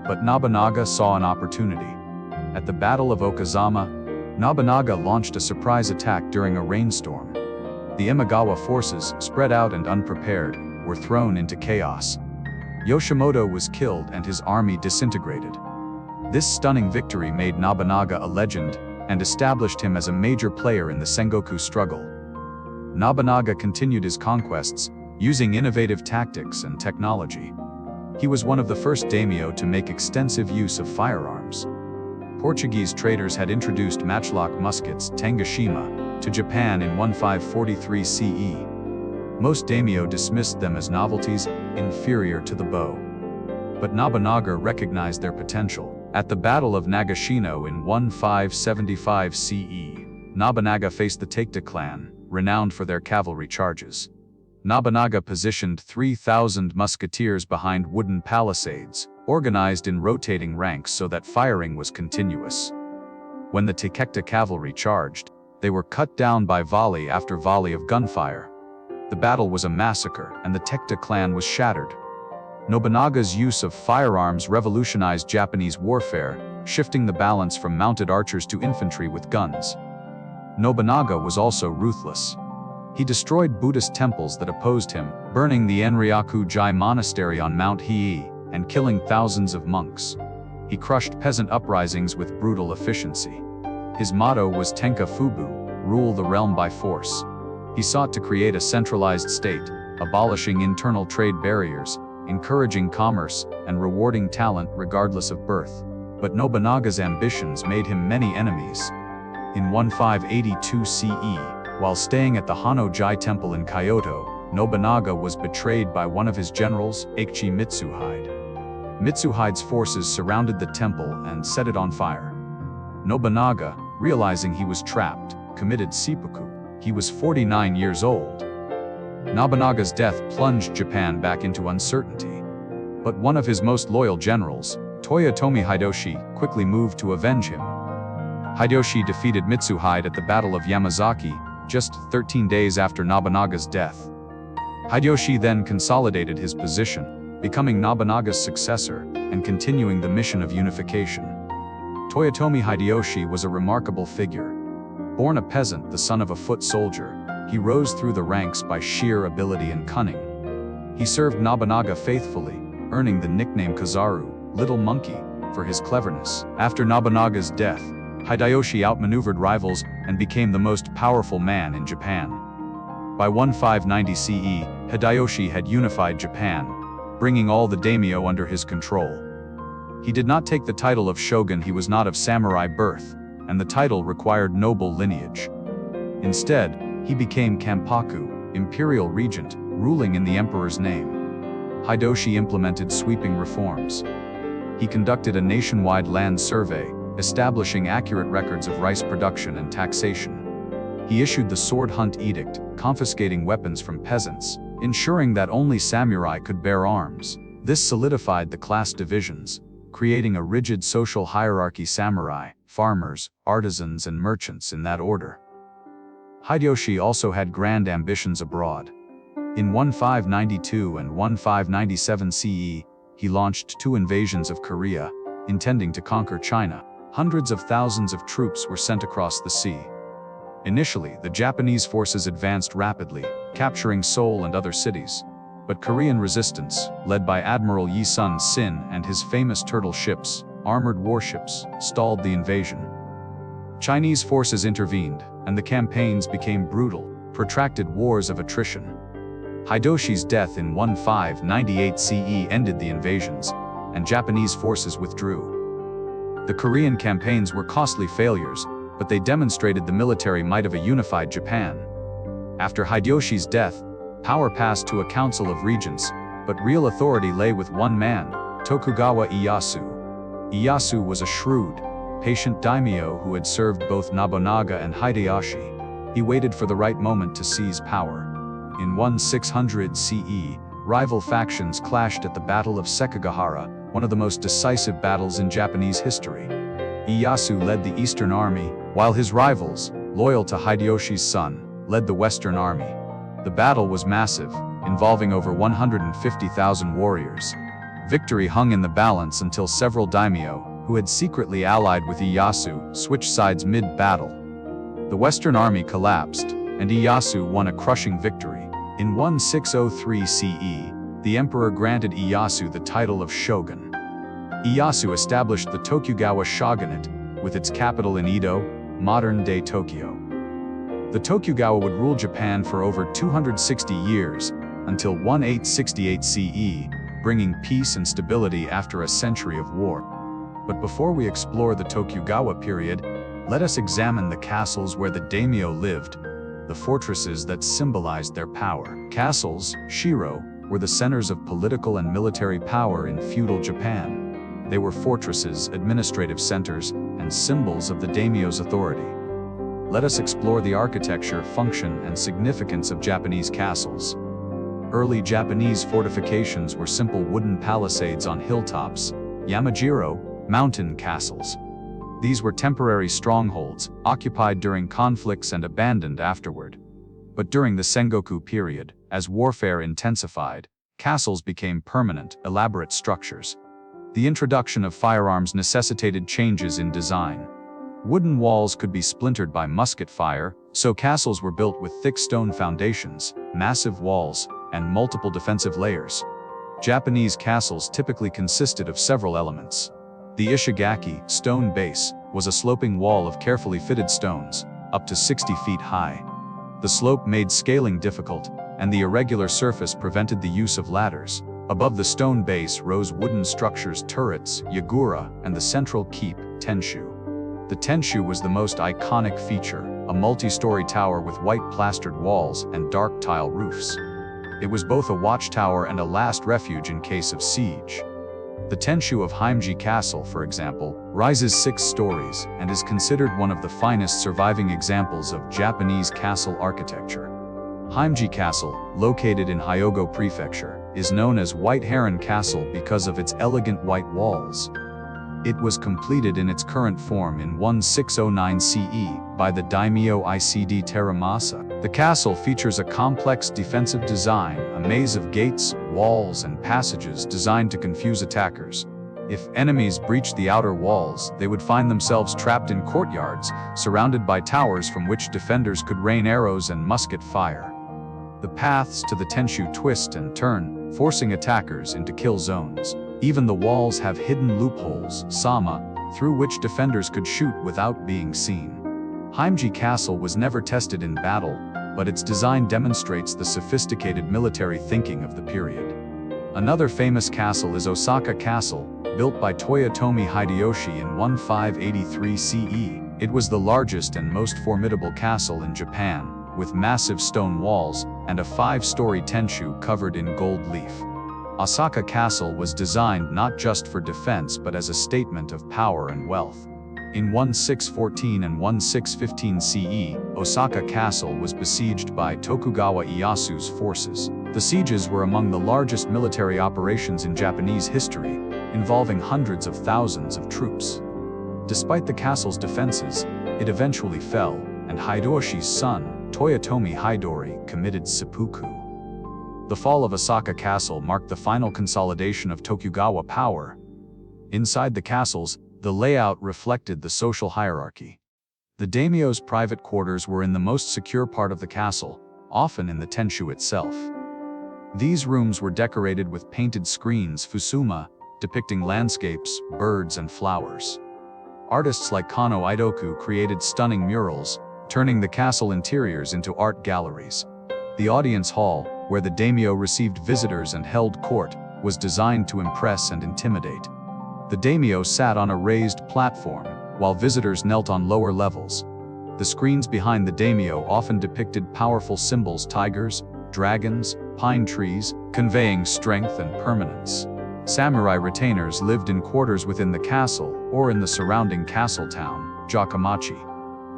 But Nobunaga saw an opportunity. At the Battle of Okazama, Nobunaga launched a surprise attack during a rainstorm. The Imagawa forces, spread out and unprepared, were thrown into chaos. Yoshimoto was killed and his army disintegrated. This stunning victory made Nobunaga a legend and established him as a major player in the Sengoku struggle. Nobunaga continued his conquests, using innovative tactics and technology. He was one of the first daimyo to make extensive use of firearms. Portuguese traders had introduced matchlock muskets, Tangashima, to Japan in 1543 CE. Most daimyo dismissed them as novelties, inferior to the bow. But Nobunaga recognized their potential. At the Battle of Nagashino in 1575 CE, Nobunaga faced the Taikta clan, renowned for their cavalry charges. Nobunaga positioned 3,000 musketeers behind wooden palisades, organized in rotating ranks so that firing was continuous. When the Taikta cavalry charged, they were cut down by volley after volley of gunfire. The battle was a massacre, and the Taikta clan was shattered. Nobunaga's use of firearms revolutionized Japanese warfare, shifting the balance from mounted archers to infantry with guns. Nobunaga was also ruthless. He destroyed Buddhist temples that opposed him, burning the Enryaku-ji monastery on Mount Hiei, and killing thousands of monks. He crushed peasant uprisings with brutal efficiency. His motto was Tenka Fubu, rule the realm by force. He sought to create a centralized state, abolishing internal trade barriers, encouraging commerce and rewarding talent regardless of birth. But Nobunaga's ambitions made him many enemies. In 1582 CE, while staying at the Hano-ji Temple in Kyoto, Nobunaga was betrayed by one of his generals, Akechi Mitsuhide. Mitsuhide's forces surrounded the temple and set it on fire. Nobunaga, realizing he was trapped, committed seppuku. He was 49 years old. Nobunaga's death plunged Japan back into uncertainty. But one of his most loyal generals, Toyotomi Hideyoshi, quickly moved to avenge him. Hideyoshi defeated Mitsuhide at the Battle of Yamazaki, just 13 days after Nobunaga's death. Hideyoshi then consolidated his position, becoming Nobunaga's successor and continuing the mission of unification. Toyotomi Hideyoshi was a remarkable figure. Born a peasant, the son of a foot soldier, he rose through the ranks by sheer ability and cunning. He served Nobunaga faithfully, earning the nickname Kazaru, Little Monkey, for his cleverness. After Nobunaga's death, Hideyoshi outmaneuvered rivals and became the most powerful man in Japan. By 1590 CE, Hideyoshi had unified Japan, bringing all the daimyo under his control. He did not take the title of shogun. He was not of samurai birth, and the title required noble lineage. Instead, he became Kampaku, imperial regent, ruling in the emperor's name. Hideyoshi implemented sweeping reforms. He conducted a nationwide land survey, establishing accurate records of rice production and taxation. He issued the Sword Hunt Edict, confiscating weapons from peasants, ensuring that only samurai could bear arms. This solidified the class divisions, creating a rigid social hierarchy: samurai, farmers, artisans, and merchants in that order. Hideyoshi also had grand ambitions abroad. In 1592 and 1597 CE, he launched 2 invasions of Korea, intending to conquer China. Hundreds of thousands of troops were sent across the sea. Initially, the Japanese forces advanced rapidly, capturing Seoul and other cities. But Korean resistance, led by Admiral Yi Sun-sin and his famous turtle ships, armored warships, stalled the invasion. Chinese forces intervened, and the campaigns became brutal, protracted wars of attrition. Hideyoshi's death in 1598 CE ended the invasions, and Japanese forces withdrew. The Korean campaigns were costly failures, but they demonstrated the military might of a unified Japan. After Hideyoshi's death, power passed to a council of regents, but real authority lay with one man, Tokugawa Ieyasu. Ieyasu was a shrewd, patient daimyo who had served both Nobunaga and Hideyoshi. He waited for the right moment to seize power. In 1600 CE, rival factions clashed at the Battle of Sekigahara, one of the most decisive battles in Japanese history. Ieyasu led the Eastern Army, while his rivals, loyal to Hideyoshi's son, led the Western Army. The battle was massive, involving over 150,000 warriors. Victory hung in the balance until several daimyo, who had secretly allied with Ieyasu, switched sides mid-battle. The Western Army collapsed, and Ieyasu won a crushing victory. In 1603 CE, the emperor granted Ieyasu the title of shogun. Ieyasu established the Tokugawa shogunate, with its capital in Edo, modern-day Tokyo. The Tokugawa would rule Japan for over 260 years, until 1868 CE, bringing peace and stability after a century of war. But before we explore the Tokugawa period, let us examine the castles where the daimyo lived, the fortresses that symbolized their power. Castles, shiro, were the centers of political and military power in feudal Japan. They were fortresses, administrative centers, and symbols of the daimyo's authority. Let us explore the architecture, function, and significance of Japanese castles. Early Japanese fortifications were simple wooden palisades on hilltops, yamajiro, mountain castles. These were temporary strongholds, occupied during conflicts and abandoned afterward. But during the Sengoku period, as warfare intensified, castles became permanent, elaborate structures. The introduction of firearms necessitated changes in design. Wooden walls could be splintered by musket fire, so castles were built with thick stone foundations, massive walls, and multiple defensive layers. Japanese castles typically consisted of several elements. The ishigaki, stone base, was a sloping wall of carefully fitted stones, up to 60 feet high. The slope made scaling difficult, and the irregular surface prevented the use of ladders. Above the stone base rose wooden structures, turrets, yagura, and the central keep, tenshu. The tenshu was the most iconic feature, a multi-story tower with white plastered walls and dark tile roofs. It was both a watchtower and a last refuge in case of siege. The tenshu of Heimji Castle, for example, rises 6 stories and is considered one of the finest surviving examples of Japanese castle architecture. Heimji Castle, located in Hyogo Prefecture, is known as White Heron Castle because of its elegant white walls. It was completed in its current form in 1609 CE by the daimyo Icd Teramasa. The castle features a complex defensive design, a maze of gates, walls, and passages designed to confuse attackers. If enemies breached the outer walls, they would find themselves trapped in courtyards, surrounded by towers from which defenders could rain arrows and musket fire. The paths to the tenshu twist and turn, forcing attackers into kill zones. Even the walls have hidden loopholes, sama, through which defenders could shoot without being seen. Heimji Castle was never tested in battle, but its design demonstrates the sophisticated military thinking of the period. Another famous castle is Osaka Castle, built by Toyotomi Hideyoshi in 1583 CE. It was the largest and most formidable castle in Japan, with massive stone walls and a 5-story tenshu covered in gold leaf. Osaka Castle was designed not just for defense but as a statement of power and wealth. In 1614 and 1615 CE, Osaka Castle was besieged by Tokugawa Ieyasu's forces. The sieges were among the largest military operations in Japanese history, involving hundreds of thousands of troops. Despite the castle's defenses, it eventually fell, and Hideyoshi's son, Toyotomi Hidori, committed seppuku. The fall of Osaka Castle marked the final consolidation of Tokugawa power. Inside the castles, the layout reflected the social hierarchy. The daimyo's private quarters were in the most secure part of the castle, often in the tenshu itself. These rooms were decorated with painted screens, fusuma, depicting landscapes, birds, and flowers. Artists like Kano Idoku created stunning murals, turning the castle interiors into art galleries. The audience hall, where the daimyo received visitors and held court, was designed to impress and intimidate. The daimyo sat on a raised platform, while visitors knelt on lower levels. The screens behind the daimyo often depicted powerful symbols: tigers, dragons, pine trees, conveying strength and permanence. Samurai retainers lived in quarters within the castle or in the surrounding castle town, Jakamachi.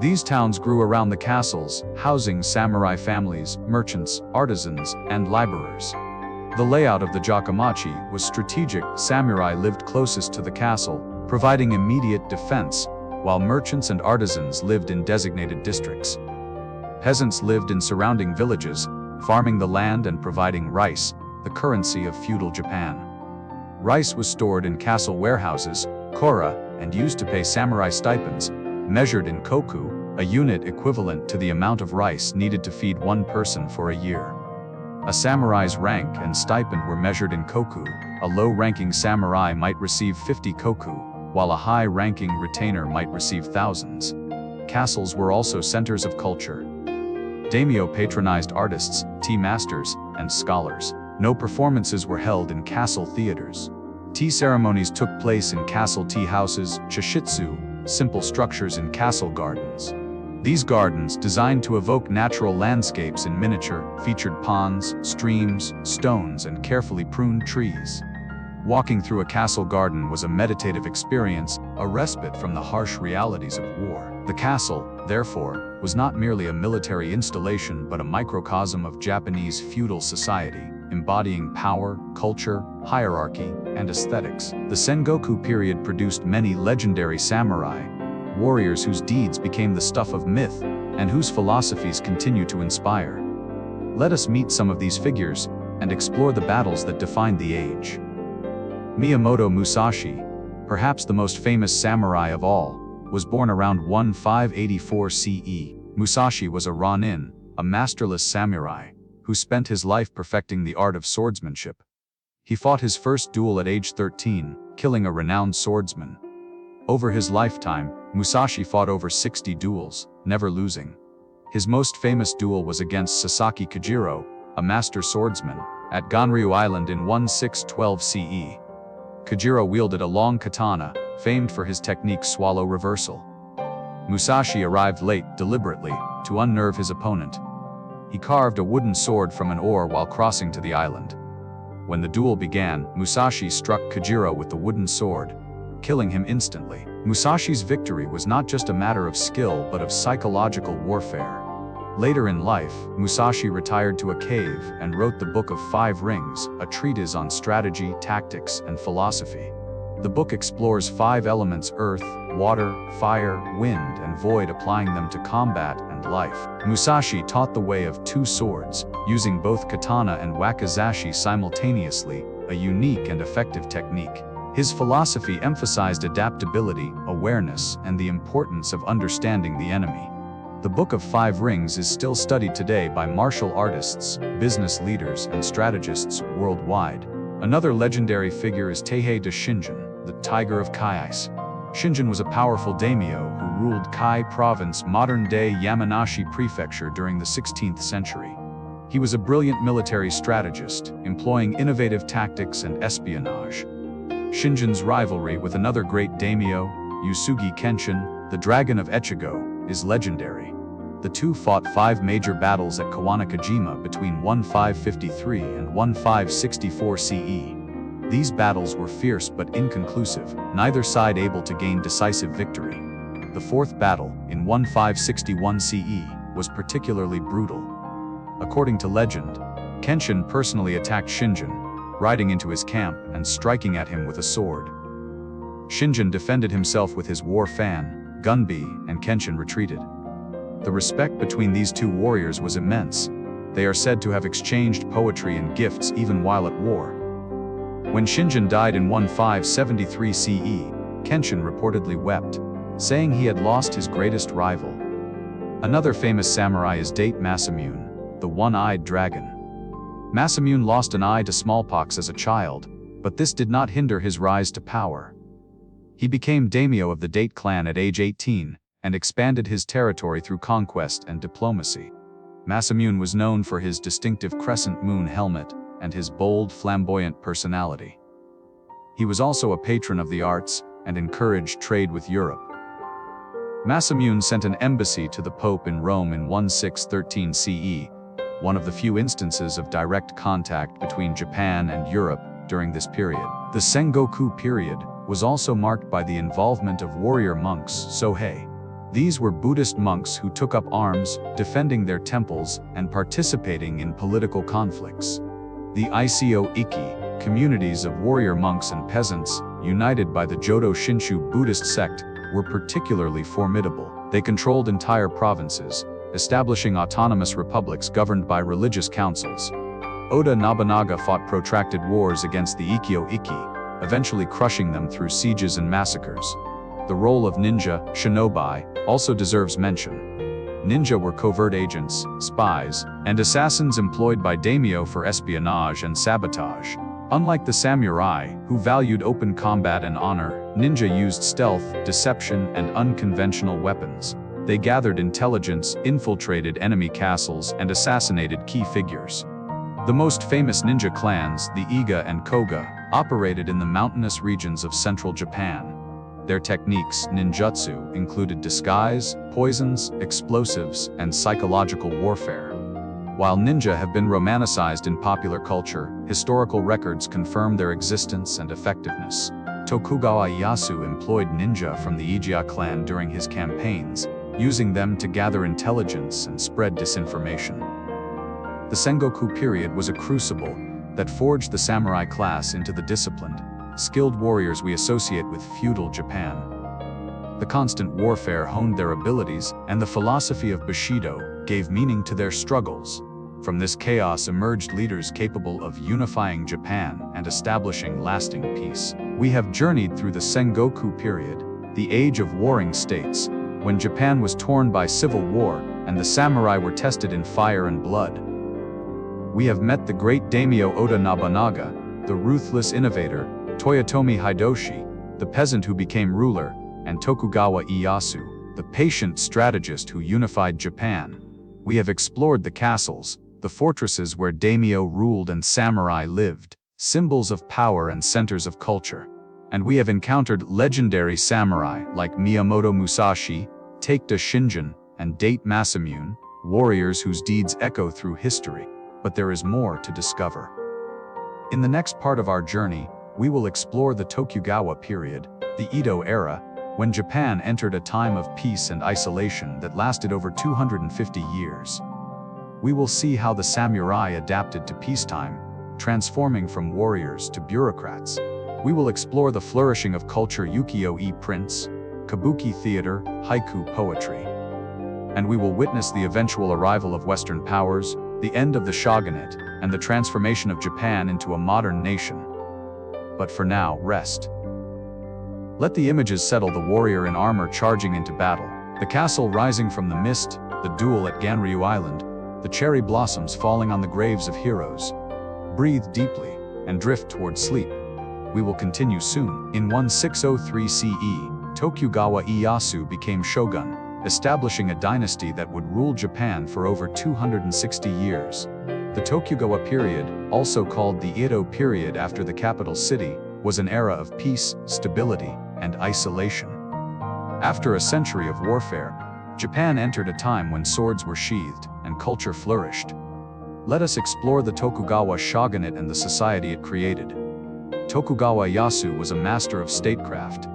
These towns grew around the castles, housing samurai families, merchants, artisans, and laborers. The layout of the Jakamachi was strategic. Samurai lived closest to the castle, providing immediate defense, while merchants and artisans lived in designated districts. Peasants lived in surrounding villages, farming the land and providing rice, the currency of feudal Japan. Rice was stored in castle warehouses, kora, and used to pay samurai stipends, measured in koku, a unit equivalent to the amount of rice needed to feed one person for a year. A samurai's rank and stipend were measured in koku. A low-ranking samurai might receive 50 koku, while a high-ranking retainer might receive thousands. Castles were also centers of culture. Daimyo patronized artists, tea masters, and scholars. No performances were held in castle theaters. Tea ceremonies took place in castle tea houses, chashitsu, simple structures in castle gardens. These gardens, designed to evoke natural landscapes in miniature, featured ponds, streams, stones, and carefully pruned trees. Walking through a castle garden was a meditative experience, a respite from the harsh realities of war. The castle, therefore, was not merely a military installation but a microcosm of Japanese feudal society, embodying power, culture, hierarchy, and aesthetics. The Sengoku period produced many legendary samurai, warriors whose deeds became the stuff of myth and whose philosophies continue to inspire. Let us meet some of these figures and explore the battles that defined the age. Miyamoto Musashi, perhaps the most famous samurai of all, was born around 1584 CE. Musashi was a Ronin, a masterless samurai, who spent his life perfecting the art of swordsmanship. He fought his first duel at age 13, killing a renowned swordsman. Over his lifetime, Musashi fought over 60 duels, never losing. His most famous duel was against Sasaki Kajiro, a master swordsman, At Ganryu Island in 1612 CE, Kojiro wielded a long katana, famed for his technique swallow reversal. Musashi arrived late, deliberately, to unnerve his opponent. He carved a wooden sword from an oar while crossing to the island. When the duel began, Musashi struck Kojiro with the wooden sword, killing him instantly. Musashi's victory was not just a matter of skill but of psychological warfare. Later in life, Musashi retired to a cave and wrote the Book of Five Rings, a treatise on strategy, tactics, and philosophy. The book explores 5 elements: earth, water, fire, wind, and void, applying them to combat and life. Musashi taught the way of 2 swords, using both katana and wakizashi simultaneously, a unique and effective technique. His philosophy emphasized adaptability, awareness, and the importance of understanding the enemy. The Book of Five Rings is still studied today by martial artists, business leaders, and strategists worldwide. Another legendary figure is Teihei de Shinjin, the Tiger of Kai's. Shinjin was a powerful daimyo who ruled Kai Province, modern-day Yamanashi Prefecture, during the 16th century. He was a brilliant military strategist, employing innovative tactics and espionage. Shinjin's rivalry with another great daimyo, Usugi Kenshin, the Dragon of Echigo, is legendary. The two fought 5 major battles at Kawanakajima between 1553 and 1564 CE. These battles were fierce but inconclusive, neither side able to gain decisive victory. The 4th battle, in 1561 CE, was particularly brutal. According to legend, Kenshin personally attacked Shinjin, riding into his camp and striking at him with a sword. Shinjin defended himself with his war fan, Gunbi, and Kenshin retreated. The respect between these 2 warriors was immense. They are said to have exchanged poetry and gifts even while at war. When Shinjin died in 1573 CE, Kenshin reportedly wept, saying he had lost his greatest rival. Another famous samurai is Date Masamune, the one-eyed dragon. Masamune lost an eye to smallpox as a child, but this did not hinder his rise to power. He became daimyo of the Date clan at age 18, and expanded his territory through conquest and diplomacy. Masamune was known for his distinctive crescent moon helmet and his bold, flamboyant personality. He was also a patron of the arts and encouraged trade with Europe. Masamune sent an embassy to the Pope in Rome in 1613 CE, one of the few instances of direct contact between Japan and Europe during this period. The Sengoku period was also marked by the involvement of warrior monks, Sohei. These were Buddhist monks who took up arms, defending their temples and participating in political conflicts. The Icio Ikki, communities of warrior monks and peasants, united by the Jodo Shinshu Buddhist sect, were particularly formidable. They controlled entire provinces, establishing autonomous republics governed by religious councils. Oda Nobunaga fought protracted wars against the Ikkyo Ikki, eventually crushing them through sieges and massacres. The role of ninja, shinobi, also deserves mention. Ninja were covert agents, spies, and assassins employed by daimyo for espionage and sabotage. Unlike the samurai, who valued open combat and honor, ninja used stealth, deception, and unconventional weapons. They gathered intelligence, infiltrated enemy castles, and assassinated key figures. The most famous ninja clans, the Iga and Koga, operated in the mountainous regions of central Japan. Their techniques, ninjutsu, included disguise, poisons, explosives, and psychological warfare. While ninja have been romanticized in popular culture, historical records confirm their existence and effectiveness. Tokugawa Ieyasu employed ninja from the Iga clan during his campaigns, using them to gather intelligence and spread disinformation. The Sengoku period was a crucible that forged the samurai class into the disciplined, skilled warriors we associate with feudal Japan. The constant warfare honed their abilities, and the philosophy of Bushido gave meaning to their struggles. From this chaos emerged leaders capable of unifying Japan and establishing lasting peace. We have journeyed through the Sengoku period, the age of warring states, when Japan was torn by civil war and the samurai were tested in fire and blood. We have met the great daimyo Oda Nobunaga, the ruthless innovator Toyotomi Hideyoshi, the peasant who became ruler, and Tokugawa Ieyasu, the patient strategist who unified Japan. We have explored the castles, the fortresses where daimyo ruled and samurai lived, symbols of power and centers of culture. And we have encountered legendary samurai like Miyamoto Musashi, Takedo Shinjin, and Date Masamune, warriors whose deeds echo through history. But there is more to discover. In the next part of our journey, we will explore the Tokugawa period, the Edo era, when Japan entered a time of peace and isolation that lasted over 250 years. We will see how the samurai adapted to peacetime, transforming from warriors to bureaucrats. We will explore the flourishing of culture, ukiyo-e prints, kabuki theater, haiku poetry. And we will witness the eventual arrival of Western powers, the end of the shogunate, and the transformation of Japan into a modern nation. But for now, rest. Let the images settle: the warrior in armor charging into battle, the castle rising from the mist, the duel at Ganryu Island, the cherry blossoms falling on the graves of heroes. Breathe deeply and drift toward sleep. We will continue soon. In 1603 CE, Tokugawa Ieyasu became shogun, establishing a dynasty that would rule Japan for over 260 years. The Tokugawa period, also called the Edo period after the capital city, was an era of peace, stability, and isolation. After a century of warfare, Japan entered a time when swords were sheathed and culture flourished. Let us explore the Tokugawa shogunate and the society it created. Tokugawa Ieyasu was a master of statecraft.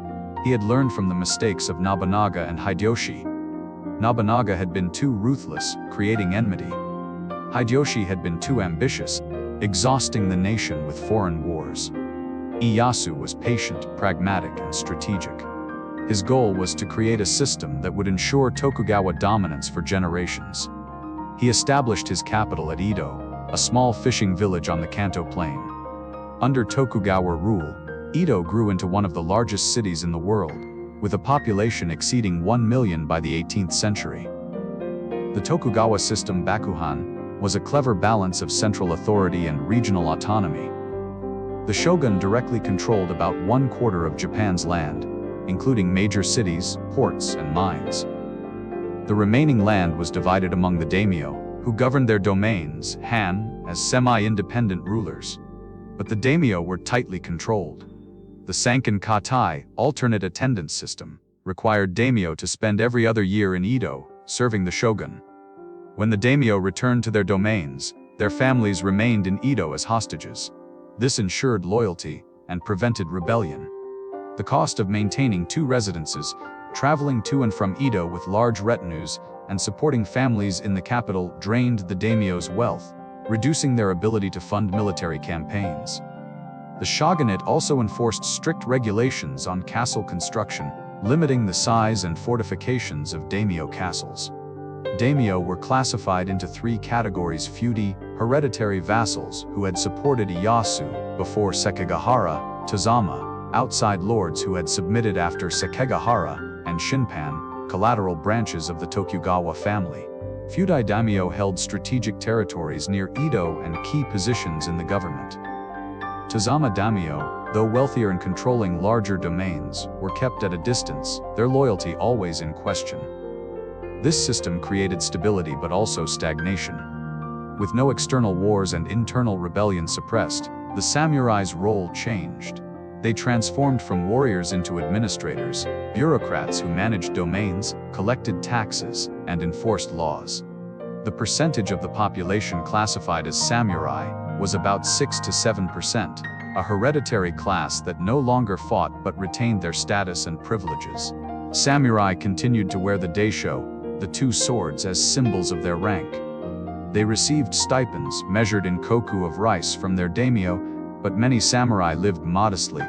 He had learned from the mistakes of Nobunaga and Hideyoshi. Nobunaga had been too ruthless, creating enmity. Hideyoshi had been too ambitious, exhausting the nation with foreign wars. Ieyasu was patient, pragmatic, and strategic. His goal was to create a system that would ensure Tokugawa dominance for generations. He established his capital at Edo, a small fishing village on the Kanto Plain. Under Tokugawa rule, Edo grew into one of the largest cities in the world, with a population exceeding 1 million by the 18th century. The Tokugawa system Bakuhan was a clever balance of central authority and regional autonomy. The shogun directly controlled about 1/4 of Japan's land, including major cities, ports, and mines. The remaining land was divided among the daimyo, who governed their domains, Han, as semi-independent rulers. But the daimyo were tightly controlled. The Sankin Katai, alternate attendance system, required daimyo to spend every other year in Edo, serving the shogun. When the daimyo returned to their domains, their families remained in Edo as hostages. This ensured loyalty and prevented rebellion. The cost of maintaining two residences, traveling to and from Edo with large retinues, and supporting families in the capital drained the daimyo's wealth, reducing their ability to fund military campaigns. The shogunate also enforced strict regulations on castle construction, limiting the size and fortifications of daimyo castles. Daimyo were classified into three categories: feudi, hereditary vassals who had supported Ieyasu before Sekigahara; Tozama, outside lords who had submitted after Sekigahara; and Shinpan, collateral branches of the Tokugawa family. Feudai daimyo held strategic territories near Edo and key positions in the government. Tozama daimyo, though wealthier and controlling larger domains, were kept at a distance, their loyalty always in question. This system created stability but also stagnation. With no external wars and internal rebellion suppressed, the samurai's role changed. They transformed from warriors into administrators, bureaucrats who managed domains, collected taxes, and enforced laws. The percentage of the population classified as samurai was about 6 to 7%, a hereditary class that no longer fought but retained their status and privileges. Samurai continued to wear the daisho, the two swords, as symbols of their rank. They received stipends measured in koku of rice from their daimyo, but many samurai lived modestly,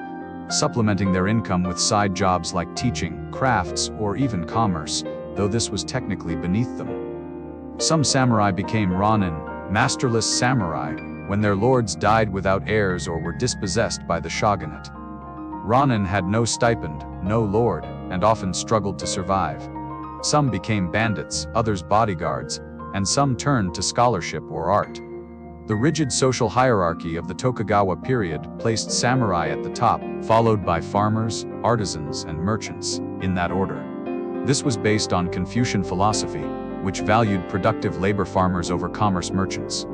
supplementing their income with side jobs like teaching, crafts, or even commerce, though this was technically beneath them. Some samurai became ronin, masterless samurai, when their lords died without heirs or were dispossessed by the shogunate. Ronin had no stipend, no lord, and often struggled to survive. Some became bandits, others bodyguards, and some turned to scholarship or art. The rigid social hierarchy of the Tokugawa period placed samurai at the top, followed by farmers, artisans, and merchants, in that order. This was based on Confucian philosophy, which valued productive labor farmers over commerce merchants.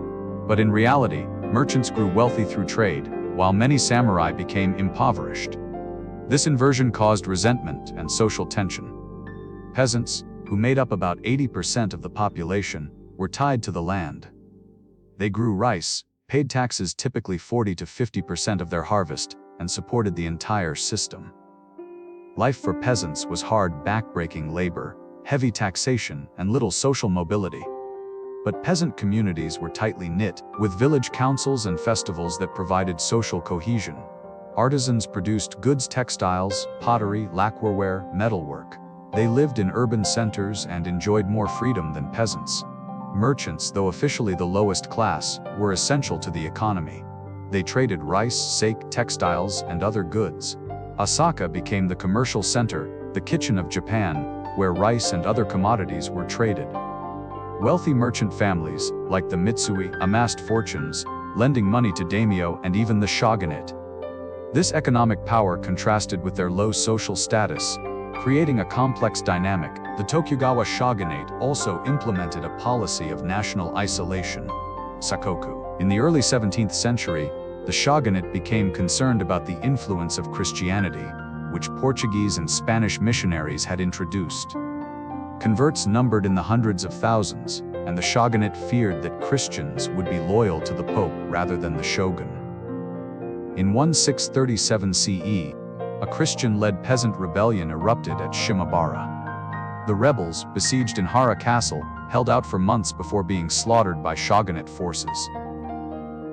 But in reality, merchants grew wealthy through trade, while many samurai became impoverished. This inversion caused resentment and social tension. Peasants, who made up about 80% of the population, were tied to the land. They grew rice, paid taxes typically 40 to 50% of their harvest, and supported the entire system. Life for peasants was hard, backbreaking labor, heavy taxation, and little social mobility. But peasant communities were tightly knit, with village councils and festivals that provided social cohesion. Artisans produced goods, textiles, pottery, lacquerware, metalwork. They lived in urban centers and enjoyed more freedom than peasants. Merchants, though officially the lowest class, were essential to the economy. They traded rice, sake, textiles, and other goods. Osaka became the commercial center, the kitchen of Japan, where rice and other commodities were traded. Wealthy merchant families, like the Mitsui, amassed fortunes, lending money to daimyo and even the shogunate. This economic power contrasted with their low social status, creating a complex dynamic. The Tokugawa shogunate also implemented a policy of national isolation, sakoku. In the early 17th century, the shogunate became concerned about the influence of Christianity, which Portuguese and Spanish missionaries had introduced. Converts numbered in the hundreds of thousands, and the shogunate feared that Christians would be loyal to the Pope rather than the shogun. In 1637 CE, a Christian-led peasant rebellion erupted at Shimabara. The rebels, besieged in Hara Castle, held out for months before being slaughtered by shogunate forces.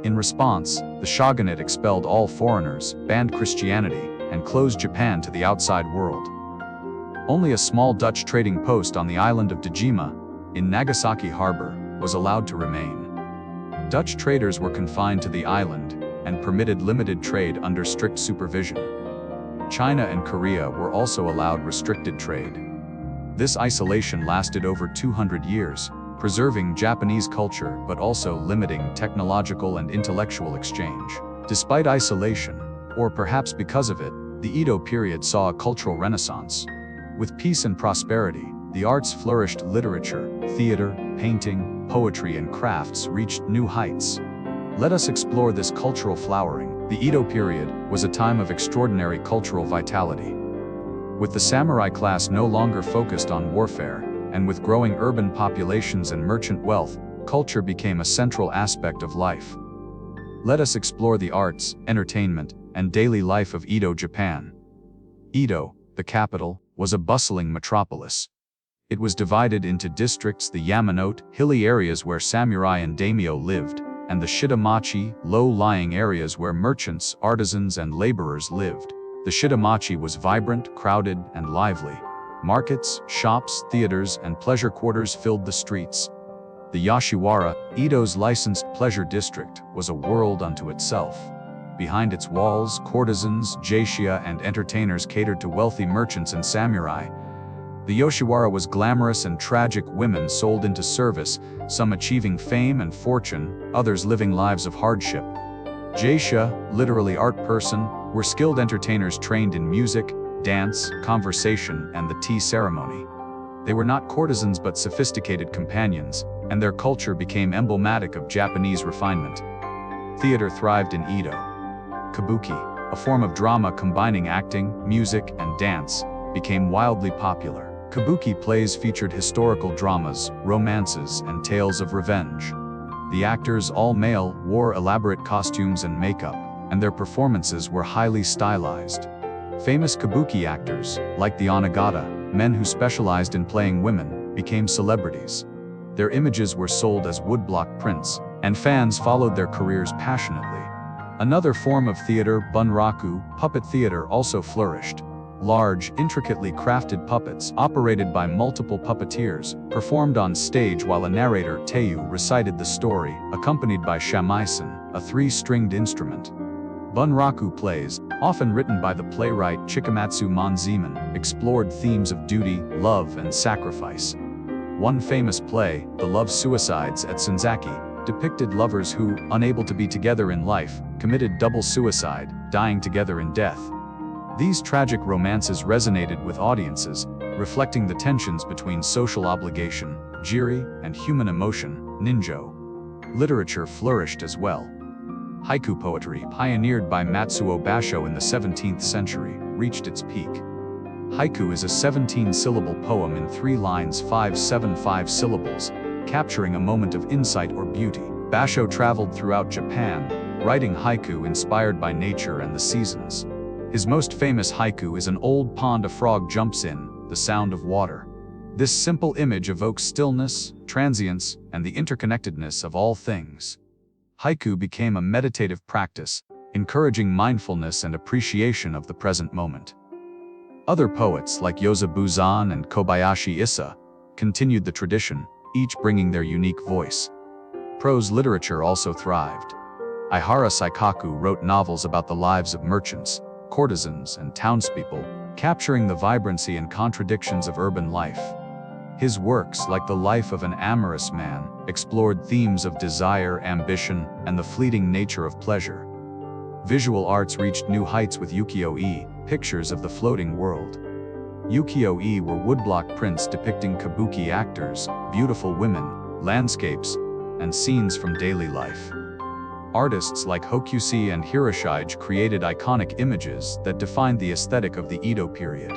In response, the shogunate expelled all foreigners, banned Christianity, and closed Japan to the outside world. Only a small Dutch trading post on the island of Dejima, in Nagasaki harbor, was allowed to remain. Dutch traders were confined to the island and permitted limited trade under strict supervision. China and Korea were also allowed restricted trade. This isolation lasted over 200 years, preserving Japanese culture but also limiting technological and intellectual exchange. Despite isolation, or perhaps because of it, the Edo period saw a cultural renaissance. With peace and prosperity, the arts flourished. Literature, theater, painting, poetry, and crafts reached new heights. Let us explore this cultural flowering. The Edo period was a time of extraordinary cultural vitality. With the samurai class no longer focused on warfare, and with growing urban populations and merchant wealth, culture became a central aspect of life. Let us explore the arts, entertainment, and daily life of Edo, Japan. Edo, the capital, was a bustling metropolis. It was divided into districts: the Yamanote, hilly areas where samurai and daimyo lived, and the Shitamachi, low-lying areas where merchants, artisans, and laborers lived. The Shitamachi was vibrant, crowded, and lively. Markets, shops, theaters, and pleasure quarters filled the streets. The Yoshiwara, Edo's licensed pleasure district, was a world unto itself. Behind its walls, courtesans, geisha, and entertainers catered to wealthy merchants and samurai. The Yoshiwara was glamorous and tragic. Women sold into service, some achieving fame and fortune, others living lives of hardship. Geisha, literally art person, were skilled entertainers trained in music, dance, conversation, and the tea ceremony. They were not courtesans but sophisticated companions, and their culture became emblematic of Japanese refinement. Theater thrived in Edo. Kabuki, a form of drama combining acting, music, and dance, became wildly popular. Kabuki plays featured historical dramas, romances, and tales of revenge. The actors, all male, wore elaborate costumes and makeup, and their performances were highly stylized. Famous Kabuki actors, like the Onagata, men who specialized in playing women, became celebrities. Their images were sold as woodblock prints, and fans followed their careers passionately. Another form of theater, bunraku, puppet theater, also flourished. Large, intricately crafted puppets, operated by multiple puppeteers, performed on stage while a narrator, Teiyu, recited the story, accompanied by shamisen, a three-stringed instrument. Bunraku plays, often written by the playwright Chikamatsu Monzeman, explored themes of duty, love, and sacrifice. One famous play, The Love Suicides at Senzaki, depicted lovers who, unable to be together in life, committed double suicide, dying together in death. These tragic romances resonated with audiences, reflecting the tensions between social obligation jiri, and human emotion, ninjo. Literature flourished as well. Haiku poetry, pioneered by Matsuo Basho in the 17th century, reached its peak. Haiku is a 17-syllable poem in 3 lines 575 syllables, capturing a moment of insight or beauty. Basho traveled throughout Japan, writing haiku inspired by nature and the seasons. His most famous haiku is an old pond a frog jumps in, the sound of water. This simple image evokes stillness, transience, and the interconnectedness of all things. Haiku became a meditative practice, encouraging mindfulness and appreciation of the present moment. Other poets like Yozabu Zan and Kobayashi Issa continued the tradition, each bringing their unique voice. Prose literature also thrived. Ihara Saikaku wrote novels about the lives of merchants, courtesans, and townspeople, capturing the vibrancy and contradictions of urban life. His works, like The Life of an Amorous Man, explored themes of desire, ambition, and the fleeting nature of pleasure. Visual arts reached new heights with ukiyo-e, pictures of the floating world. Ukiyo-e were woodblock prints depicting kabuki actors, beautiful women, landscapes, and scenes from daily life. Artists like Hokusai and Hiroshige created iconic images that defined the aesthetic of the Edo period.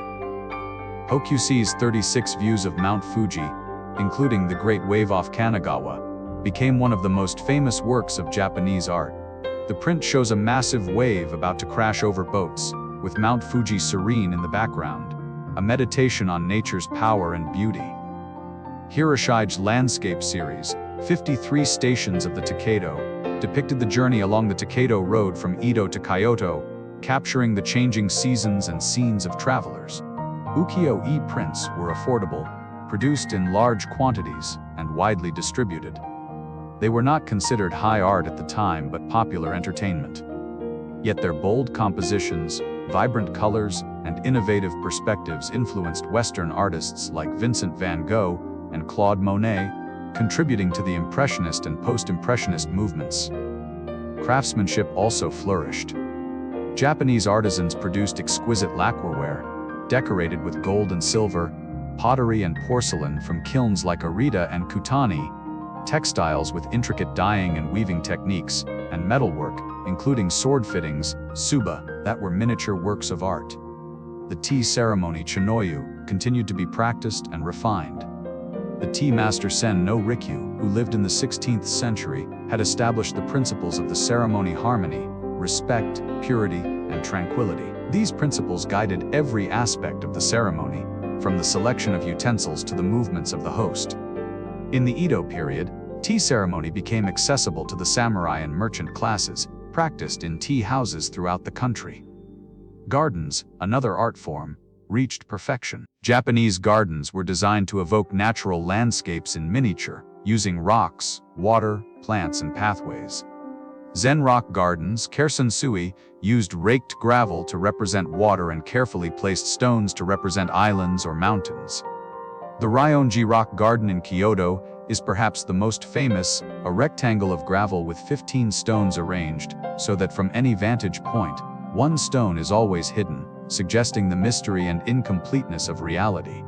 Hokusai's 36 views of Mount Fuji, including the Great Wave off Kanagawa, became one of the most famous works of Japanese art. The print shows a massive wave about to crash over boats, with Mount Fuji serene in the background, a meditation on nature's power and beauty. Hiroshige's landscape series, 53 Stations of the Takedo, depicted the journey along the Takedo Road from Edo to Kyoto, capturing the changing seasons and scenes of travelers. Ukiyo-e prints were affordable, produced in large quantities, and widely distributed. They were not considered high art at the time but popular entertainment. Yet their bold compositions, vibrant colors, and innovative perspectives influenced Western artists like Vincent van Gogh and Claude Monet, contributing to the Impressionist and Post-Impressionist movements. Craftsmanship also flourished. Japanese artisans produced exquisite lacquerware, decorated with gold and silver, pottery and porcelain from kilns like Arita and Kutani, textiles with intricate dyeing and weaving techniques, and metalwork, including sword fittings, tsuba, that were miniature works of art. The tea ceremony chinoyu continued to be practiced and refined. The tea master Sen no Rikyu, who lived in the 16th century, had established the principles of the ceremony: harmony, respect, purity, and tranquility. These principles guided every aspect of the ceremony, from the selection of utensils to the movements of the host. In the Edo period, tea ceremony became accessible to the samurai and merchant classes, practiced in tea houses throughout the country. Gardens, another art form, reached perfection. Japanese gardens were designed to evoke natural landscapes in miniature, using rocks, water, plants, and pathways. Zen rock gardens, Kersen-sui, used raked gravel to represent water and carefully placed stones to represent islands or mountains. The Ryoanji Rock Garden in Kyoto is perhaps the most famous, a rectangle of gravel with 15 stones arranged, so that from any vantage point, one stone is always hidden, suggesting the mystery and incompleteness of reality.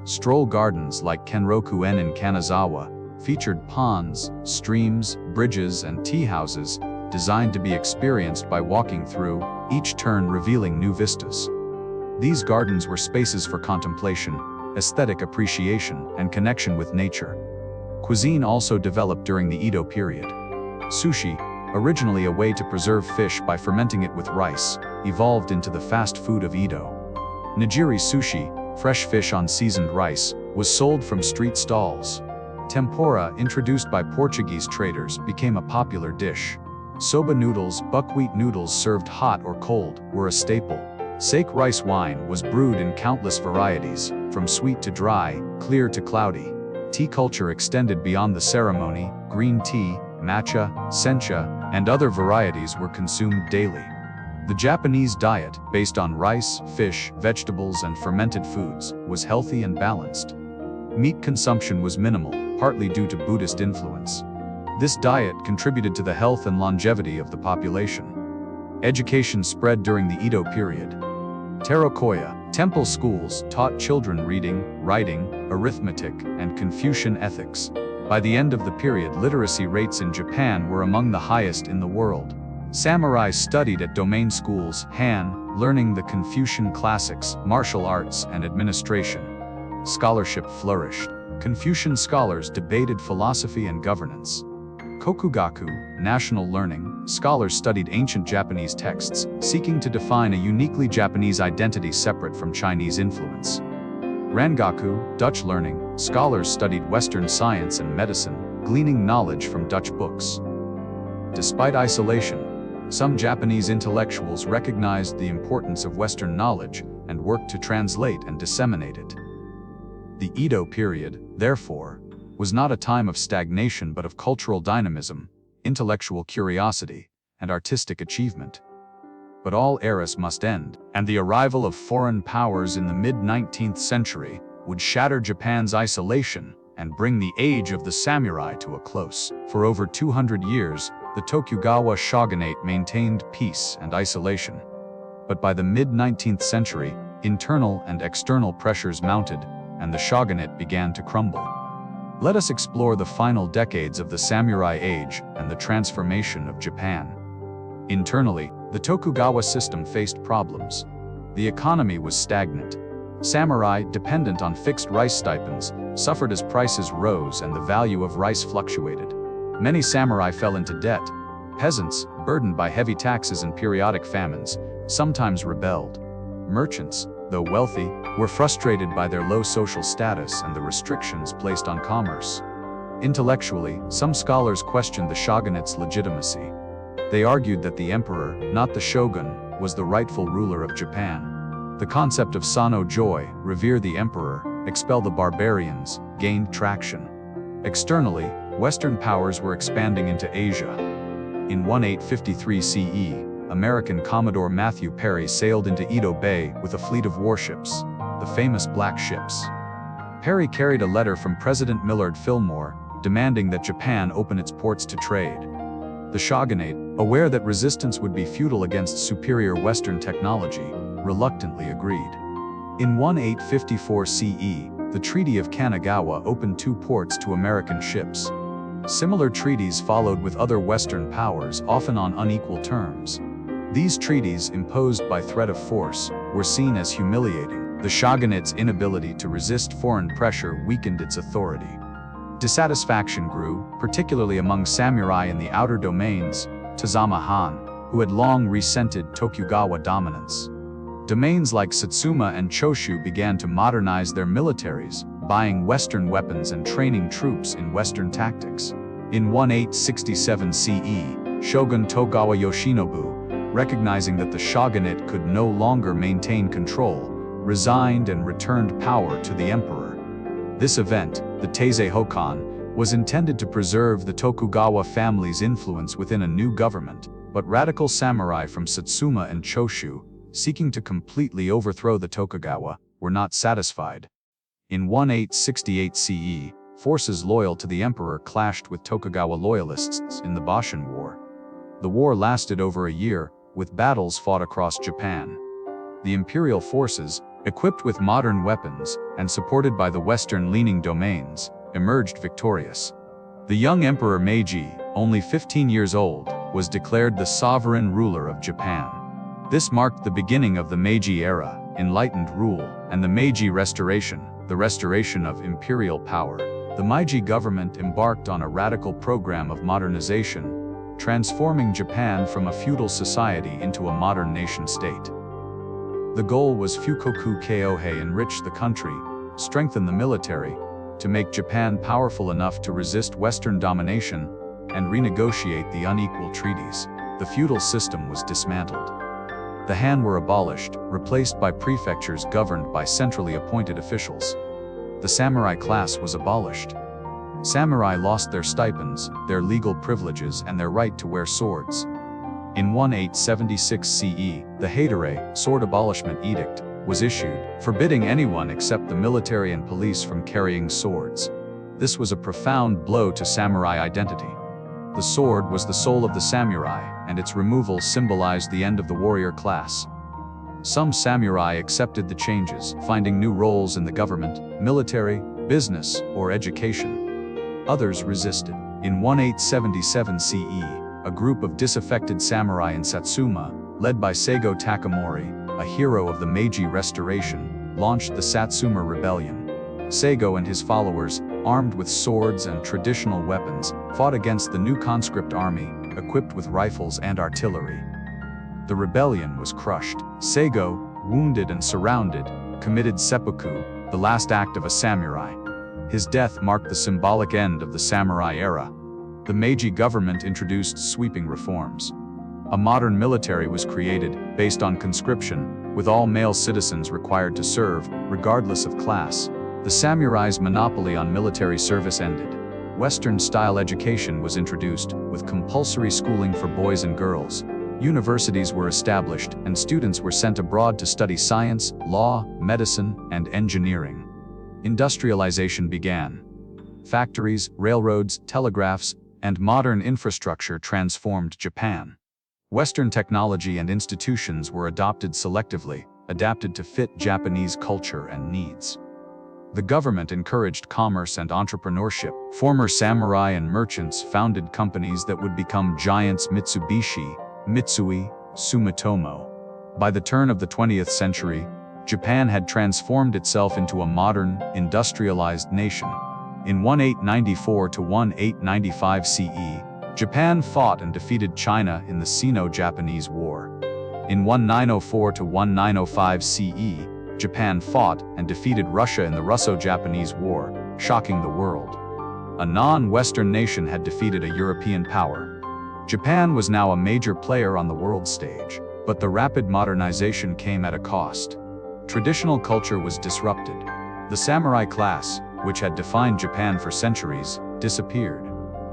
Stroll gardens like Kenroku-en in Kanazawa featured ponds, streams, bridges, and tea houses designed to be experienced by walking through, each turn revealing new vistas. These gardens were spaces for contemplation, aesthetic appreciation, and connection with nature. Cuisine also developed during the Edo period. Sushi, originally a way to preserve fish by fermenting it with rice, evolved into the fast food of Edo. Nigiri sushi, fresh fish on seasoned rice, was sold from street stalls. Tempura, introduced by Portuguese traders, became a popular dish. Soba noodles, buckwheat noodles served hot or cold, were a staple. Sake rice wine was brewed in countless varieties, from sweet to dry, clear to cloudy. Tea culture extended beyond the ceremony. Green tea, matcha, sencha, and other varieties were consumed daily. The Japanese diet, based on rice, fish, vegetables, and fermented foods, was healthy and balanced. Meat consumption was minimal, partly due to Buddhist influence. This diet contributed to the health and longevity of the population. Education spread during the Edo period. Terrakoya. Temple schools taught children reading, writing, arithmetic, and Confucian ethics. By the end of the period, literacy rates in Japan were among the highest in the world. Samurai studied at domain schools, Han, learning the Confucian classics, martial arts, and administration. Scholarship flourished. Confucian scholars debated philosophy and governance. Kokugaku, national learning, scholars studied ancient Japanese texts, seeking to define a uniquely Japanese identity separate from Chinese influence. Rangaku, Dutch learning, scholars studied Western science and medicine, gleaning knowledge from Dutch books. Despite isolation, some Japanese intellectuals recognized the importance of Western knowledge and worked to translate and disseminate it. The Edo period, therefore, was not a time of stagnation but of cultural dynamism, intellectual curiosity, and artistic achievement. But all eras must end, and the arrival of foreign powers in the mid-19th century would shatter Japan's isolation and bring the age of the samurai to a close. For over 200 years, the Tokugawa shogunate maintained peace and isolation. But by the mid-19th century, internal and external pressures mounted, and the shogunate began to crumble. Let us explore the final decades of the samurai age and the transformation of Japan. Internally, the Tokugawa system faced problems. The economy was stagnant. Samurai, dependent on fixed rice stipends, suffered as prices rose and the value of rice fluctuated. Many samurai fell into debt. Peasants, burdened by heavy taxes and periodic famines, sometimes rebelled. Merchants, though wealthy, were frustrated by their low social status and the restrictions placed on commerce. Intellectually, some scholars questioned the shogunate's legitimacy. They argued that the emperor, not the shogun, was the rightful ruler of Japan. The concept of Sano joy, revere the emperor, expel the barbarians, gained traction. Externally, Western powers were expanding into Asia. In 1853 CE, American Commodore Matthew Perry sailed into Edo Bay with a fleet of warships, the famous Black Ships. Perry carried a letter from President Millard Fillmore, demanding that Japan open its ports to trade. The shogunate, aware that resistance would be futile against superior Western technology, reluctantly agreed. In 1854 CE, the Treaty of Kanagawa opened 2 ports to American ships. Similar treaties followed with other Western powers, often on unequal terms. These treaties, imposed by threat of force, were seen as humiliating. The shogunate's inability to resist foreign pressure weakened its authority. Dissatisfaction grew, particularly among samurai in the outer domains, Tazama Han, who had long resented Tokugawa dominance. Domains like Satsuma and Choshu began to modernize their militaries, buying Western weapons and training troops in Western tactics. In 1867 CE, Shogun Togawa Yoshinobu, recognizing that the shogunate could no longer maintain control, resigned and returned power to the emperor. This event, the Teizei Hokan, was intended to preserve the Tokugawa family's influence within a new government, but radical samurai from Satsuma and Choshu, seeking to completely overthrow the Tokugawa, were not satisfied. In 1868 CE, forces loyal to the emperor clashed with Tokugawa loyalists in the Boshin War. The war lasted over a year, with battles fought across Japan. The imperial forces, equipped with modern weapons and supported by the Western-leaning domains, emerged victorious. The young Emperor Meiji, only 15 years old, was declared the sovereign ruler of Japan. This marked the beginning of the Meiji era, enlightened rule, and the Meiji Restoration, the restoration of imperial power. The Meiji government embarked on a radical program of modernization, transforming Japan from a feudal society into a modern nation-state. The goal was Fukoku Kyohei, enrich the country, strengthen the military, to make Japan powerful enough to resist Western domination, and renegotiate the unequal treaties. The feudal system was dismantled. The Han were abolished, replaced by prefectures governed by centrally appointed officials. The samurai class was abolished. Samurai lost their stipends, their legal privileges, and their right to wear swords. In 1876 CE, the Heidare, Sword Abolishment Edict, was issued, forbidding anyone except the military and police from carrying swords. This was a profound blow to samurai identity. The sword was the soul of the samurai, and its removal symbolized the end of the warrior class. Some samurai accepted the changes, finding new roles in the government, military, business, or education. Others resisted. In 1877 CE, a group of disaffected samurai in Satsuma, led by Seigo Takamori, a hero of the Meiji Restoration, launched the Satsuma Rebellion. Seigo and his followers, armed with swords and traditional weapons, fought against the new conscript army, equipped with rifles and artillery. The rebellion was crushed. Seigo, wounded and surrounded, committed seppuku, the last act of a samurai. His death marked the symbolic end of the samurai era. The Meiji government introduced sweeping reforms. A modern military was created, based on conscription, with all male citizens required to serve, regardless of class. The samurai's monopoly on military service ended. Western-style education was introduced, with compulsory schooling for boys and girls. Universities were established, and students were sent abroad to study science, law, medicine, and engineering. Industrialization began. Factories, railroads, telegraphs, and modern infrastructure transformed Japan. Western technology and institutions were adopted selectively, adapted to fit Japanese culture and needs. The government encouraged commerce and entrepreneurship. Former samurai and merchants founded companies that would become giants: Mitsubishi, Mitsui, Sumitomo. By the turn of the 20th century, Japan had transformed itself into a modern, industrialized nation. In 1894 to 1895 CE, Japan fought and defeated China in the Sino-Japanese War. In 1904 to 1905 CE, Japan fought and defeated Russia in the Russo-Japanese War, shocking the world. A non-Western nation had defeated a European power. Japan was now a major player on the world stage, but the rapid modernization came at a cost. Traditional culture was disrupted. The samurai class, which had defined Japan for centuries, disappeared.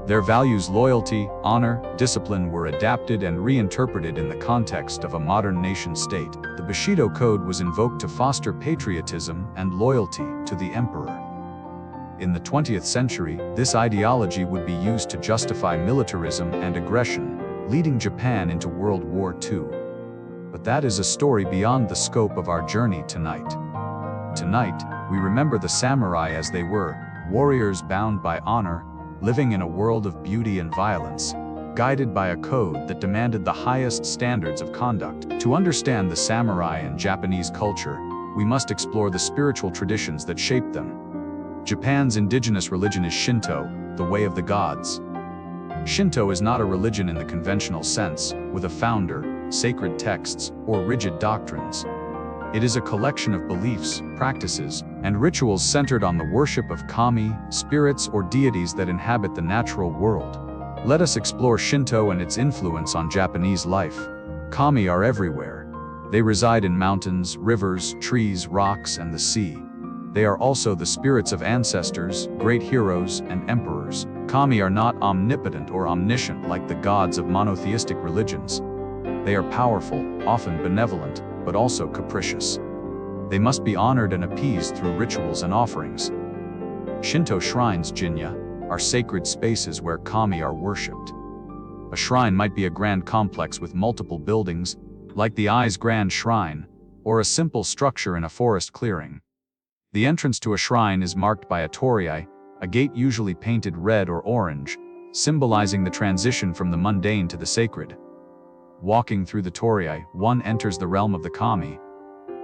Their values, loyalty, honor, discipline, were adapted and reinterpreted in the context of a modern nation-state. The Bushido Code was invoked to foster patriotism and loyalty to the emperor. In the 20th century, this ideology would be used to justify militarism and aggression, leading Japan into World War II. But that is a story beyond the scope of our journey tonight. Tonight, we remember the samurai as they were, warriors bound by honor, living in a world of beauty and violence, guided by a code that demanded the highest standards of conduct. To understand the samurai and Japanese culture, we must explore the spiritual traditions that shaped them. Japan's indigenous religion is Shinto, the way of the gods. Shinto is not a religion in the conventional sense, with a founder, sacred texts, or rigid doctrines. It is a collection of beliefs, practices, and rituals centered on the worship of kami, spirits or deities that inhabit the natural world. Let us explore Shinto and its influence on Japanese life. Kami are everywhere. They reside in mountains, rivers, trees, rocks, and the sea. They are also the spirits of ancestors, great heroes, and emperors. Kami are not omnipotent or omniscient like the gods of monotheistic religions. They are powerful, often benevolent, but also capricious. They must be honored and appeased through rituals and offerings. Shinto shrines, jinya, are sacred spaces where kami are worshipped. A shrine might be a grand complex with multiple buildings, like the Ai's Grand Shrine, or a simple structure in a forest clearing. The entrance to a shrine is marked by a torii, a gate usually painted red or orange, symbolizing the transition from the mundane to the sacred. Walking through the torii, one enters the realm of the kami.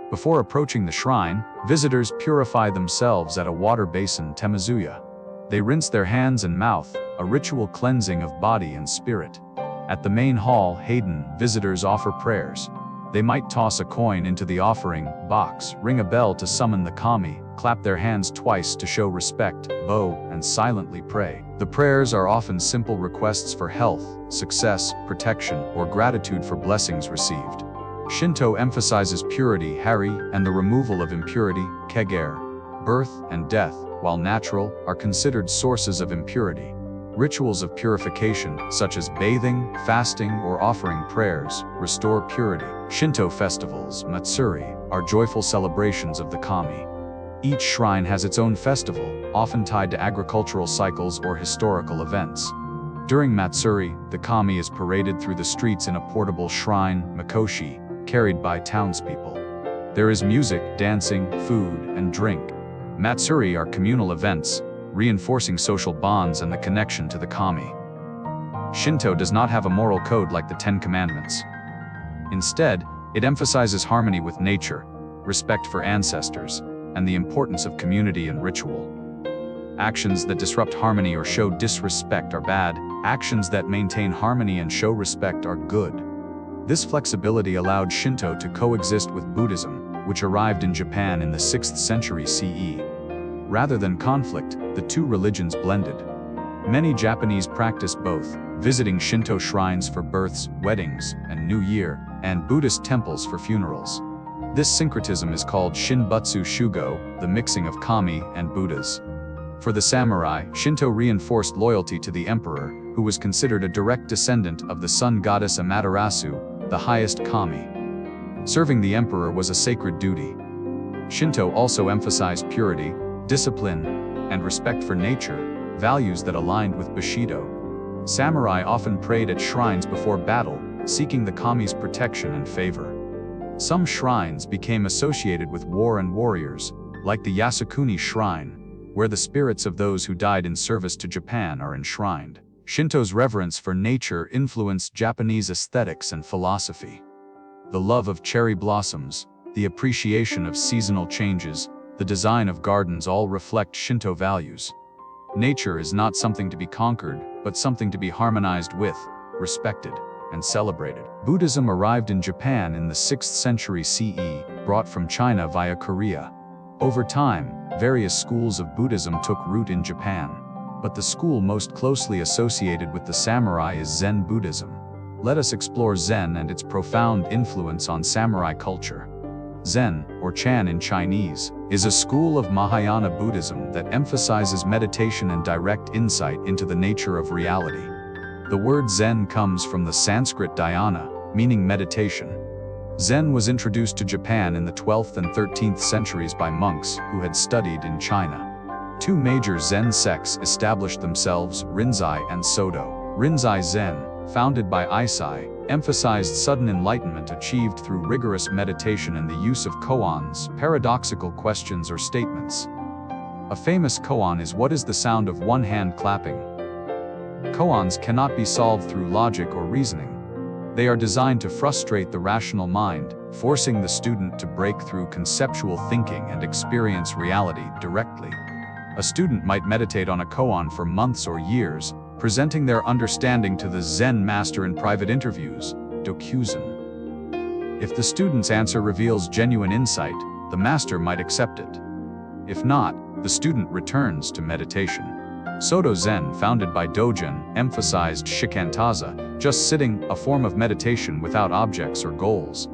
Before approaching the shrine, visitors purify themselves at a water basin, temazuya. They rinse their hands and mouth, a ritual cleansing of body and spirit. At the main hall, Hayden, visitors offer prayers. They might toss a coin into the offering box, ring a bell to summon the kami, clap their hands twice to show respect, bow, and silently pray. The prayers are often simple requests for health, success, protection, or gratitude for blessings received. Shinto emphasizes purity, hari, and the removal of impurity, kegare. Birth and death, while natural, are considered sources of impurity. Rituals of purification, such as bathing, fasting, or offering prayers, restore purity. Shinto festivals, matsuri, are joyful celebrations of the kami. Each shrine has its own festival, often tied to agricultural cycles or historical events. During matsuri, the kami is paraded through the streets in a portable shrine, mikoshi, carried by townspeople. There is music, dancing, food, and drink. Matsuri are communal events, reinforcing social bonds and the connection to the kami. Shinto does not have a moral code like the Ten Commandments. Instead, it emphasizes harmony with nature, respect for ancestors, and the importance of community and ritual. Actions that disrupt harmony or show disrespect are bad. Actions that maintain harmony and show respect are good. This flexibility allowed Shinto to coexist with Buddhism, which arrived in Japan in the 6th century CE. Rather than conflict, the two religions blended. Many Japanese practice both, visiting Shinto shrines for births, weddings, and New Year, and Buddhist temples for funerals. This syncretism is called Shinbutsu Shugo, the mixing of kami and Buddhas. For the samurai, Shinto reinforced loyalty to the emperor, who was considered a direct descendant of the sun goddess Amaterasu, the highest kami. Serving the emperor was a sacred duty. Shinto also emphasized purity, discipline, and respect for nature, values that aligned with Bushido. Samurai often prayed at shrines before battle, seeking the kami's protection and favor. Some shrines became associated with war and warriors, like the Yasukuni Shrine, where the spirits of those who died in service to Japan are enshrined. Shinto's reverence for nature influenced Japanese aesthetics and philosophy. The love of cherry blossoms, the appreciation of seasonal changes, the design of gardens all reflect Shinto values. Nature is not something to be conquered, but something to be harmonized with, respected, and celebrated. Buddhism arrived in Japan in the 6th century CE, brought from China via Korea. Over time, various schools of Buddhism took root in Japan. But the school most closely associated with the samurai is Zen Buddhism. Let us explore Zen and its profound influence on samurai culture. Zen, or Chan in Chinese, is a school of Mahayana Buddhism that emphasizes meditation and direct insight into the nature of reality. The word Zen comes from the Sanskrit dhyana, meaning meditation. Zen was introduced to Japan in the 12th and 13th centuries by monks who had studied in China. Two major Zen sects established themselves, Rinzai and Soto. Rinzai Zen, founded by Eisai, emphasized sudden enlightenment achieved through rigorous meditation and the use of koans, paradoxical questions or statements. A famous koan is "What is the sound of one hand clapping?" Koans cannot be solved through logic or reasoning. They are designed to frustrate the rational mind, forcing the student to break through conceptual thinking and experience reality directly. A student might meditate on a koan for months or years, presenting their understanding to the Zen master in private interviews, dokuzen. If the student's answer reveals genuine insight, the master might accept it. If not, the student returns to meditation. Soto Zen, founded by Dogen, emphasized shikantaza, just sitting, a form of meditation without objects or goals.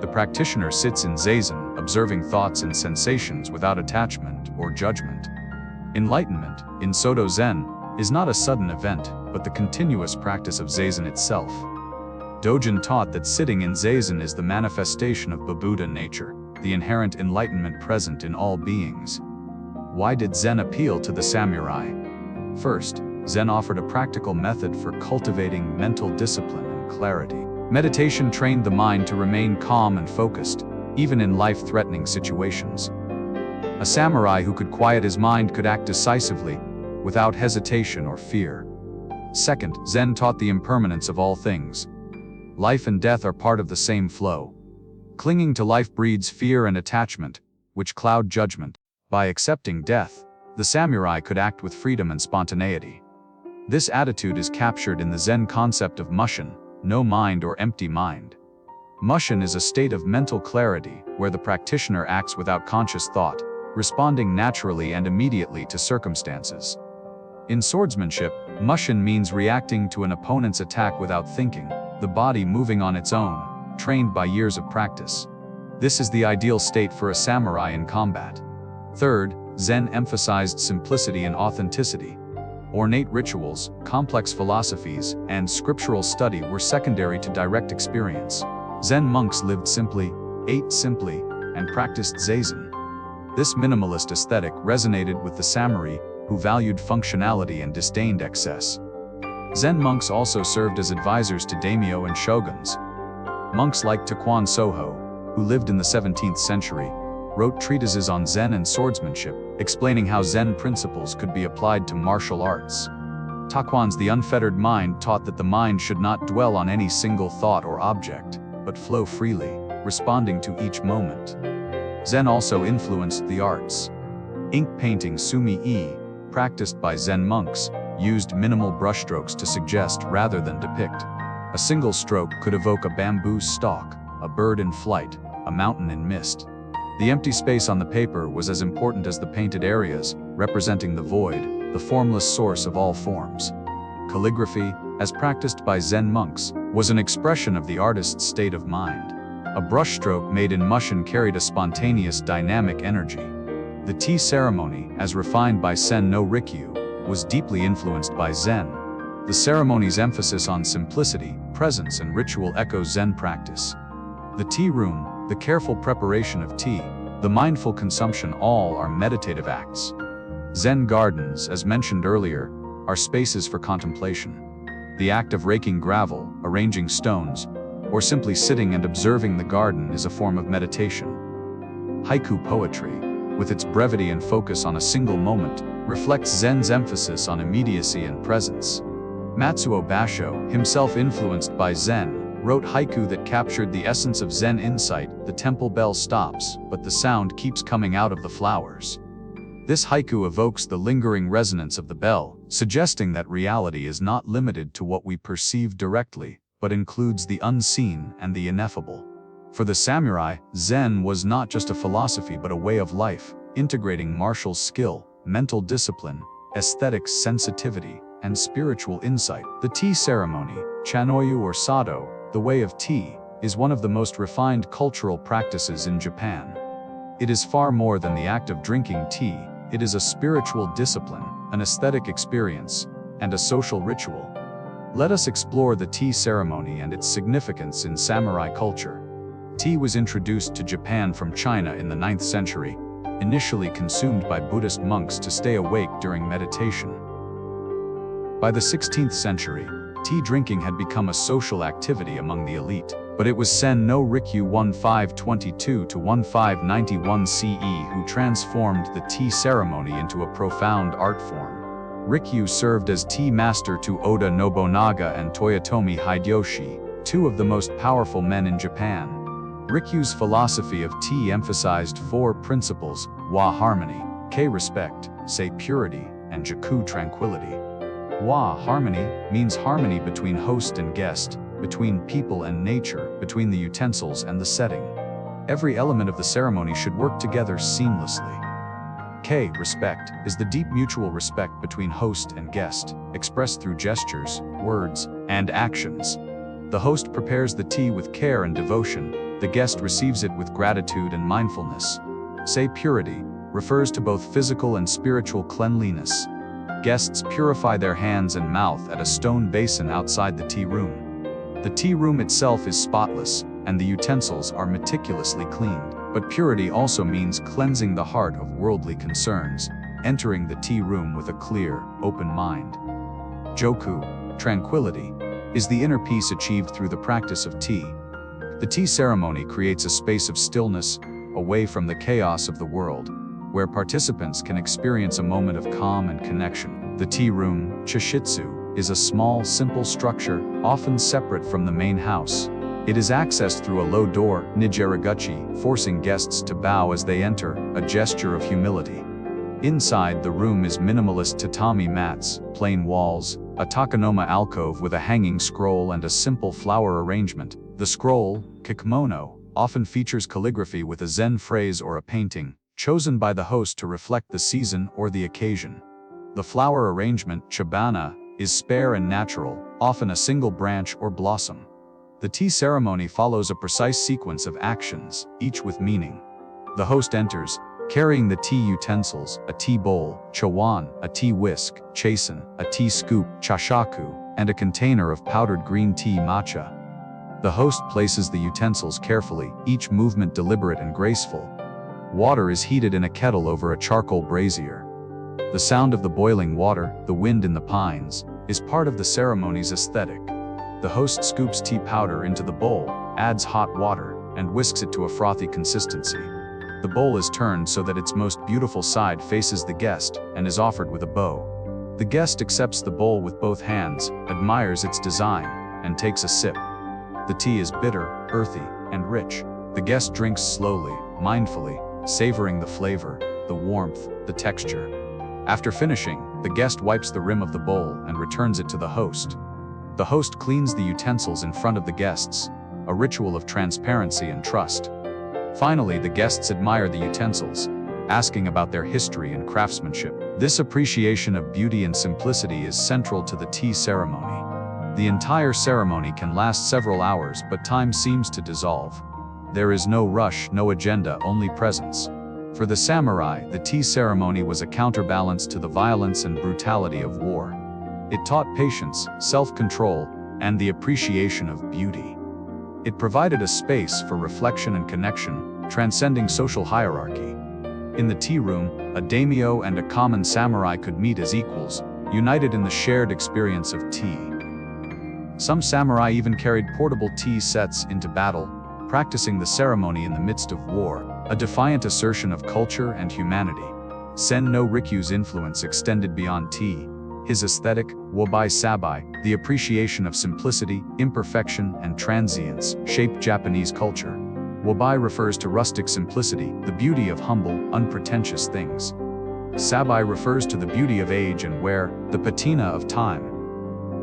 The practitioner sits in zazen, observing thoughts and sensations without attachment or judgment. Enlightenment, in Soto Zen, is not a sudden event, but the continuous practice of zazen itself. Dogen taught that sitting in zazen is the manifestation of Buddha nature, the inherent enlightenment present in all beings. Why did Zen appeal to the samurai? First, Zen offered a practical method for cultivating mental discipline and clarity. Meditation trained the mind to remain calm and focused, even in life-threatening situations. A samurai who could quiet his mind could act decisively, without hesitation or fear. Second, Zen taught the impermanence of all things. Life and death are part of the same flow. Clinging to life breeds fear and attachment, which cloud judgment. By accepting death, the samurai could act with freedom and spontaneity. This attitude is captured in the Zen concept of mushin, no mind or empty mind. Mushin is a state of mental clarity where the practitioner acts without conscious thought, responding naturally and immediately to circumstances. In swordsmanship, mushin means reacting to an opponent's attack without thinking, the body moving on its own, trained by years of practice. This is the ideal state for a samurai in combat. Third, Zen emphasized simplicity and authenticity. Ornate rituals, complex philosophies, and scriptural study were secondary to direct experience. Zen monks lived simply, ate simply, and practiced zazen. This minimalist aesthetic resonated with the samurai, who valued functionality and disdained excess. Zen monks also served as advisors to daimyo and shoguns. Monks like Taquan Soho, who lived in the 17th century, wrote treatises on Zen and swordsmanship, explaining how Zen principles could be applied to martial arts. Taquan's The Unfettered Mind taught that the mind should not dwell on any single thought or object, but flow freely, responding to each moment. Zen also influenced the arts. Ink painting sumi-e, practiced by Zen monks, used minimal brushstrokes to suggest rather than depict. A single stroke could evoke a bamboo stalk, a bird in flight, a mountain in mist. The empty space on the paper was as important as the painted areas, representing the void, the formless source of all forms. Calligraphy, as practiced by Zen monks, was an expression of the artist's state of mind. A brushstroke made in mushin carried a spontaneous dynamic energy. The tea ceremony, as refined by Sen no Rikyu, was deeply influenced by Zen. The ceremony's emphasis on simplicity, presence, and ritual echoes Zen practice. The tea room, the careful preparation of tea, the mindful consumption, all are meditative acts. Zen gardens, as mentioned earlier, are spaces for contemplation. The act of raking gravel, arranging stones, or simply sitting and observing the garden is a form of meditation. Haiku poetry, with its brevity and focus on a single moment, reflects Zen's emphasis on immediacy and presence. Matsuo Basho, himself influenced by Zen, wrote haiku that captured the essence of Zen insight. The temple bell stops, but the sound keeps coming out of the flowers. This haiku evokes the lingering resonance of the bell, suggesting that reality is not limited to what we perceive directly, but includes the unseen and the ineffable. For the samurai, Zen was not just a philosophy but a way of life, integrating martial skill, mental discipline, aesthetic sensitivity, and spiritual insight. The tea ceremony, chanoyu or sado, the way of tea, is one of the most refined cultural practices in Japan. It is far more than the act of drinking tea. It is a spiritual discipline, an aesthetic experience, and a social ritual. Let us explore the tea ceremony and its significance in samurai culture. Tea was introduced to Japan from China in the 9th century, initially consumed by Buddhist monks to stay awake during meditation. By the 16th century, tea drinking had become a social activity among the elite, but it was Sen no Rikyu 1522 to 1591 CE who transformed the tea ceremony into a profound art form. Rikyu served as tea master to Oda Nobunaga and Toyotomi Hideyoshi, two of the most powerful men in Japan. Rikyu's philosophy of tea emphasized four principles: wa harmony, kei respect, sei purity, and jaku tranquility. Wa harmony means harmony between host and guest, between people and nature, between the utensils and the setting. Every element of the ceremony should work together seamlessly. Kei, respect, is the deep mutual respect between host and guest, expressed through gestures, words, and actions. The host prepares the tea with care and devotion, the guest receives it with gratitude and mindfulness. Sei purity refers to both physical and spiritual cleanliness. Guests purify their hands and mouth at a stone basin outside the tea room. The tea room itself is spotless, and the utensils are meticulously cleaned. But purity also means cleansing the heart of worldly concerns, entering the tea room with a clear, open mind. Joku, tranquility, is the inner peace achieved through the practice of tea. The tea ceremony creates a space of stillness, away from the chaos of the world, where participants can experience a moment of calm and connection. The tea room, chishitsu, is a small, simple structure, often separate from the main house. It is accessed through a low door, nijeraguchi, forcing guests to bow as they enter, a gesture of humility. Inside the room is minimalist tatami mats, plain walls, a takanoma alcove with a hanging scroll and a simple flower arrangement. The scroll, kikomono, often features calligraphy with a Zen phrase or a painting, chosen by the host to reflect the season or the occasion. The flower arrangement, chabana, is spare and natural, often a single branch or blossom. The tea ceremony follows a precise sequence of actions, each with meaning. The host enters, carrying the tea utensils, a tea bowl, chawan, a tea whisk, chasen, a tea scoop, chashaku, and a container of powdered green tea matcha. The host places the utensils carefully, each movement deliberate and graceful. Water is heated in a kettle over a charcoal brazier. The sound of the boiling water, the wind in the pines, is part of the ceremony's aesthetic. The host scoops tea powder into the bowl, adds hot water, and whisks it to a frothy consistency. The bowl is turned so that its most beautiful side faces the guest and is offered with a bow. The guest accepts the bowl with both hands, admires its design, and takes a sip. The tea is bitter, earthy, and rich. The guest drinks slowly, mindfully, savoring the flavor, the warmth, the texture. After finishing, the guest wipes the rim of the bowl and returns it to the host. The host cleans the utensils in front of the guests, a ritual of transparency and trust. Finally, the guests admire the utensils, asking about their history and craftsmanship. This appreciation of beauty and simplicity is central to the tea ceremony. The entire ceremony can last several hours, but time seems to dissolve. There is no rush, no agenda, only presence. For the samurai, the tea ceremony was a counterbalance to the violence and brutality of war. It taught patience, self-control, and the appreciation of beauty. It provided a space for reflection and connection, transcending social hierarchy. In the tea room, a daimyo and a common samurai could meet as equals, united in the shared experience of tea. Some samurai even carried portable tea sets into battle, practicing the ceremony in the midst of war, a defiant assertion of culture and humanity. Sen no Rikyu's influence extended beyond tea. His aesthetic, wabi-sabi, the appreciation of simplicity, imperfection, and transience, shaped Japanese culture. Wabi refers to rustic simplicity, the beauty of humble, unpretentious things. Sabai refers to the beauty of age and wear, the patina of time.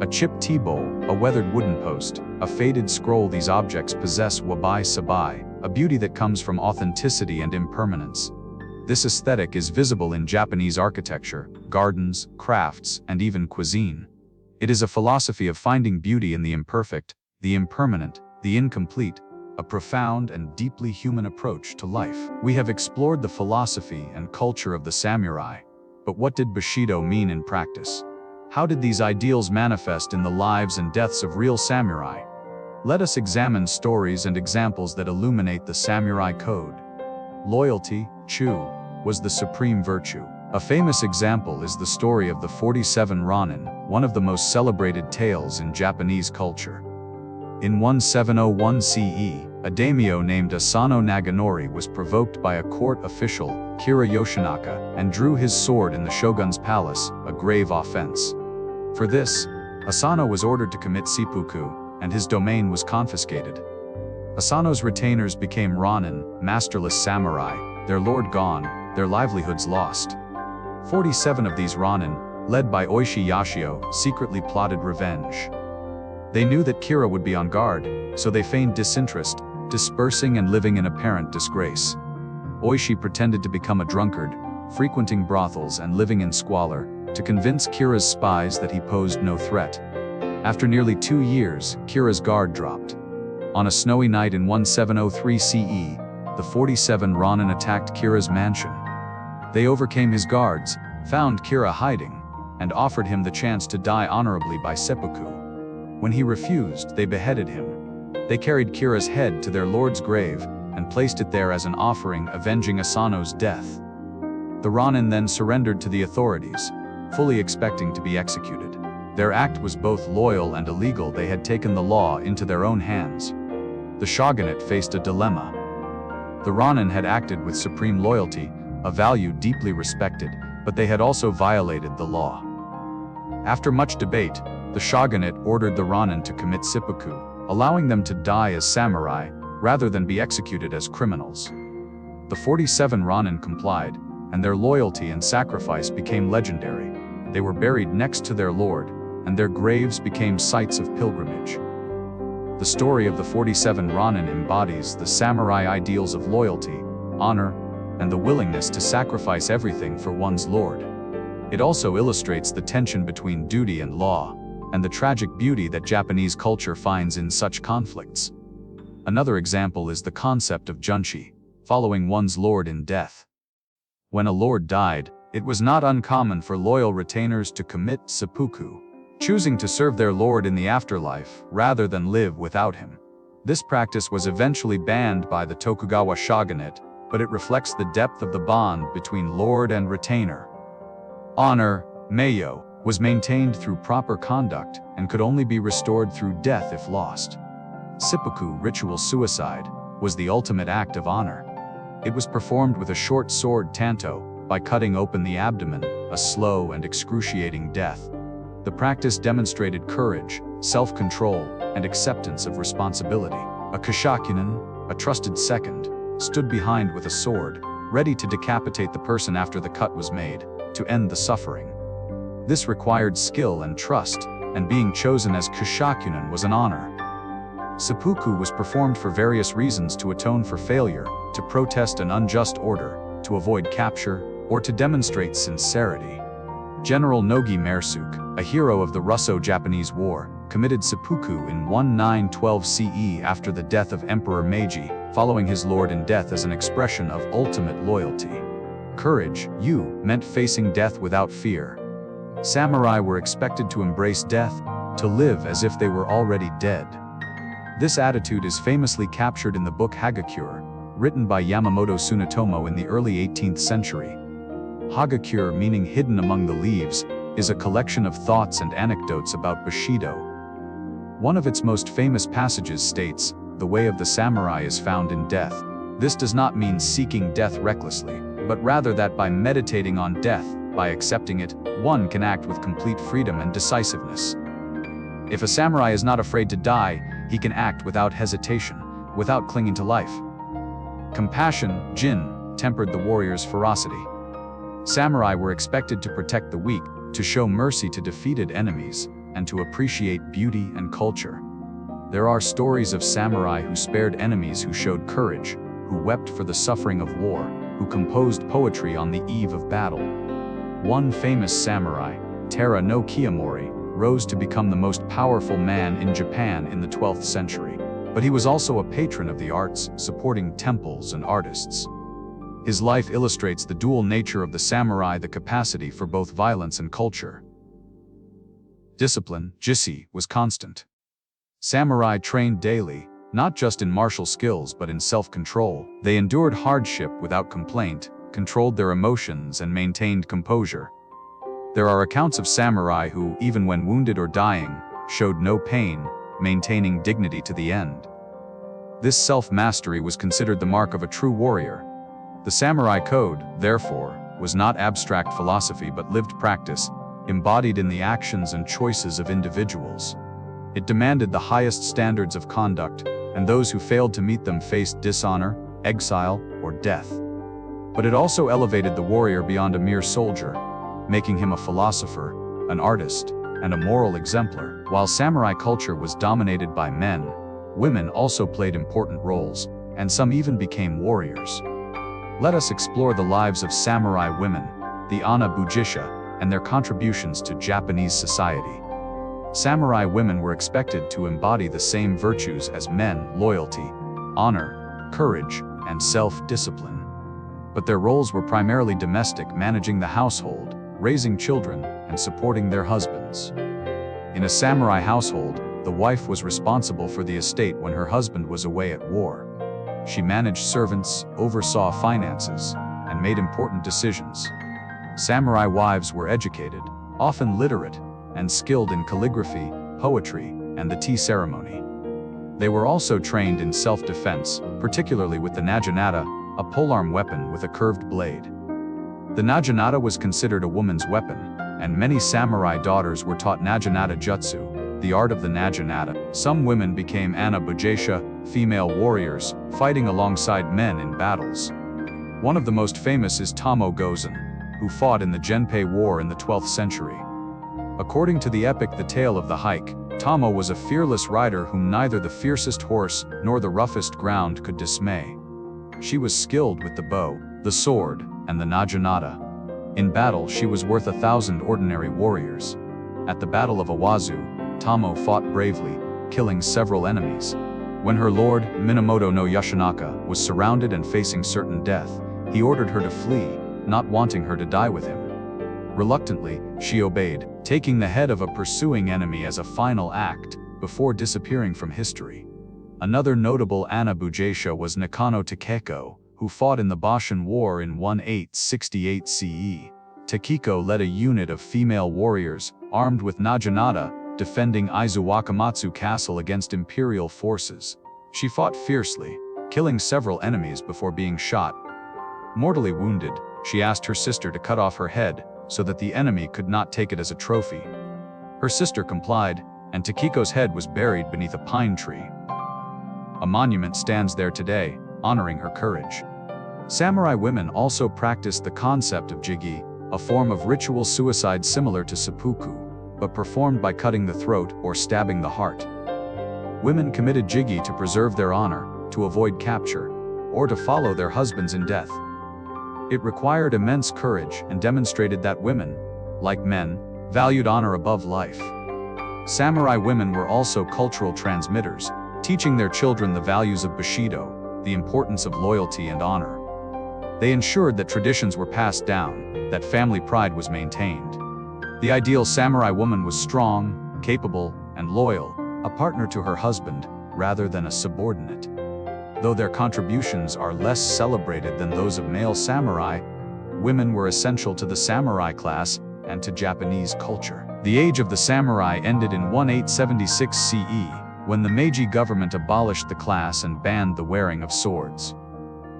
A chipped tea bowl, a weathered wooden post, a faded scroll, these objects possess wabi-sabi, a beauty that comes from authenticity and impermanence. This aesthetic is visible in Japanese architecture, gardens, crafts, and even cuisine. It is a philosophy of finding beauty in the imperfect, the impermanent, the incomplete, a profound and deeply human approach to life. We have explored the philosophy and culture of the samurai, but what did Bushido mean in practice? How did these ideals manifest in the lives and deaths of real samurai? Let us examine stories and examples that illuminate the samurai code. Loyalty, Chu, was the supreme virtue. A famous example is the story of the 47 Ronin, one of the most celebrated tales in Japanese culture. In 1701 CE, a daimyo named Asano Naganori was provoked by a court official, Kira Yoshinaka, and drew his sword in the shogun's palace, a grave offense. For this, Asano was ordered to commit seppuku, and his domain was confiscated. Asano's retainers became Ronin, masterless samurai, their lord gone, their livelihoods lost. 47 of these Ronin, led by Oishi Yashio, secretly plotted revenge. They knew that Kira would be on guard, so they feigned disinterest, dispersing and living in apparent disgrace. Oishi pretended to become a drunkard, frequenting brothels and living in squalor, to convince Kira's spies that he posed no threat. After nearly 2 years, Kira's guard dropped. On a snowy night in 1703 CE, the 47 Ronin attacked Kira's mansion. They overcame his guards, found Kira hiding, and offered him the chance to die honorably by seppuku. When he refused, they beheaded him. They carried Kira's head to their lord's grave and placed it there as an offering, avenging Asano's death. The Ronin then surrendered to the authorities, fully expecting to be executed. Their act was both loyal and illegal. They had taken the law into their own hands. The shogunate faced a dilemma. The Ronin had acted with supreme loyalty, a value deeply respected, but they had also violated the law. After much debate, the shogunate ordered the Ronin to commit seppuku, allowing them to die as samurai, rather than be executed as criminals. The 47 Ronin complied, and their loyalty and sacrifice became legendary. They were buried next to their lord, and their graves became sites of pilgrimage. The story of the 47 Ronin embodies the samurai ideals of loyalty, honor, and the willingness to sacrifice everything for one's lord. It also illustrates the tension between duty and law, and the tragic beauty that Japanese culture finds in such conflicts. Another example is the concept of junshi, following one's lord in death. When a lord died, it was not uncommon for loyal retainers to commit seppuku, choosing to serve their lord in the afterlife rather than live without him. This practice was eventually banned by the Tokugawa shogunate, but it reflects the depth of the bond between lord and retainer. Honor, meiyo, was maintained through proper conduct and could only be restored through death if lost. Seppuku ritual suicide was the ultimate act of honor. It was performed with a short sword tanto, by cutting open the abdomen, a slow and excruciating death. The practice demonstrated courage, self-control, and acceptance of responsibility. A kashakunin, a trusted second, stood behind with a sword, ready to decapitate the person after the cut was made, to end the suffering. This required skill and trust, and being chosen as kashakunin was an honor. Seppuku was performed for various reasons: to atone for failure, to protest an unjust order, to avoid capture, or to demonstrate sincerity. General Nogi Mersuk, a hero of the Russo-Japanese War, committed seppuku in 1912 CE after the death of Emperor Meiji, following his lord in death as an expression of ultimate loyalty. Courage, meant facing death without fear. Samurai were expected to embrace death, to live as if they were already dead. This attitude is famously captured in the book Hagakure, written by Yamamoto Tsunetomo in the early 18th century. Hagakure, meaning hidden among the leaves, is a collection of thoughts and anecdotes about Bushido. One of its most famous passages states, "The way of the samurai is found in death." This does not mean seeking death recklessly, but rather that by meditating on death, by accepting it, one can act with complete freedom and decisiveness. If a samurai is not afraid to die, he can act without hesitation, without clinging to life. Compassion, Jin, tempered the warrior's ferocity. Samurai were expected to protect the weak, to show mercy to defeated enemies, and to appreciate beauty and culture. There are stories of samurai who spared enemies, who showed courage, who wept for the suffering of war, who composed poetry on the eve of battle. One famous samurai, Tara no Kiyomori, rose to become the most powerful man in Japan in the 12th century. But he was also a patron of the arts, supporting temples and artists. His life illustrates the dual nature of the samurai, the capacity for both violence and culture. Discipline, jissi, was constant. Samurai trained daily, not just in martial skills but in self-control. They endured hardship without complaint, controlled their emotions, and maintained composure. There are accounts of samurai who, even when wounded or dying, showed no pain, maintaining dignity to the end. This self-mastery was considered the mark of a true warrior. The samurai code, therefore, was not abstract philosophy but lived practice, embodied in the actions and choices of individuals. It demanded the highest standards of conduct, and those who failed to meet them faced dishonor, exile, or death. But it also elevated the warrior beyond a mere soldier, making him a philosopher, an artist, and a moral exemplar. While samurai culture was dominated by men, women also played important roles, and some even became warriors. Let us explore the lives of samurai women, the Ana Bujisha, and their contributions to Japanese society. Samurai women were expected to embody the same virtues as men: loyalty, honor, courage, and self-discipline. But their roles were primarily domestic, managing the household, raising children, and supporting their husbands. In a samurai household, the wife was responsible for the estate when her husband was away at war. She managed servants, oversaw finances, and made important decisions. Samurai wives were educated, often literate, and skilled in calligraphy, poetry, and the tea ceremony. They were also trained in self-defense, particularly with the naginata, a polearm weapon with a curved blade. The naginata was considered a woman's weapon, and many samurai daughters were taught naginata jutsu, the art of the naginata. Some women became Ana Bujisha, female warriors, fighting alongside men in battles. One of the most famous is Tamo Gozen, who fought in the Genpei War in the 12th century. According to the epic The Tale of the Hike, Tamo was a fearless rider whom neither the fiercest horse nor the roughest ground could dismay. She was skilled with the bow, the sword, and the naginata. In battle, she was worth 1,000 ordinary warriors. At the Battle of Awazu, Tamo fought bravely, killing several enemies. When her lord, Minamoto no Yoshinaka, was surrounded and facing certain death, he ordered her to flee, not wanting her to die with him. Reluctantly, she obeyed, taking the head of a pursuing enemy as a final act, before disappearing from history. Another notable Ana Bujisha was Nakano Takeko, who fought in the Boshin War in 1868 CE. Takiko led a unit of female warriors, armed with naginata, defending Izuwakamatsu Castle against imperial forces. She fought fiercely, killing several enemies before being shot. Mortally wounded, she asked her sister to cut off her head so that the enemy could not take it as a trophy. Her sister complied, and Takiko's head was buried beneath a pine tree. A monument stands there today, honoring her courage. Samurai women also practiced the concept of jigi, a form of ritual suicide similar to seppuku, but performed by cutting the throat or stabbing the heart. Women committed jigi to preserve their honor, to avoid capture, or to follow their husbands in death. It required immense courage and demonstrated that women, like men, valued honor above life. Samurai women were also cultural transmitters, teaching their children the values of Bushido, the importance of loyalty and honor. They ensured that traditions were passed down, that family pride was maintained. The ideal samurai woman was strong, capable, and loyal, a partner to her husband, rather than a subordinate. Though their contributions are less celebrated than those of male samurai, women were essential to the samurai class and to Japanese culture. The age of the samurai ended in 1876 CE, when the Meiji government abolished the class and banned the wearing of swords.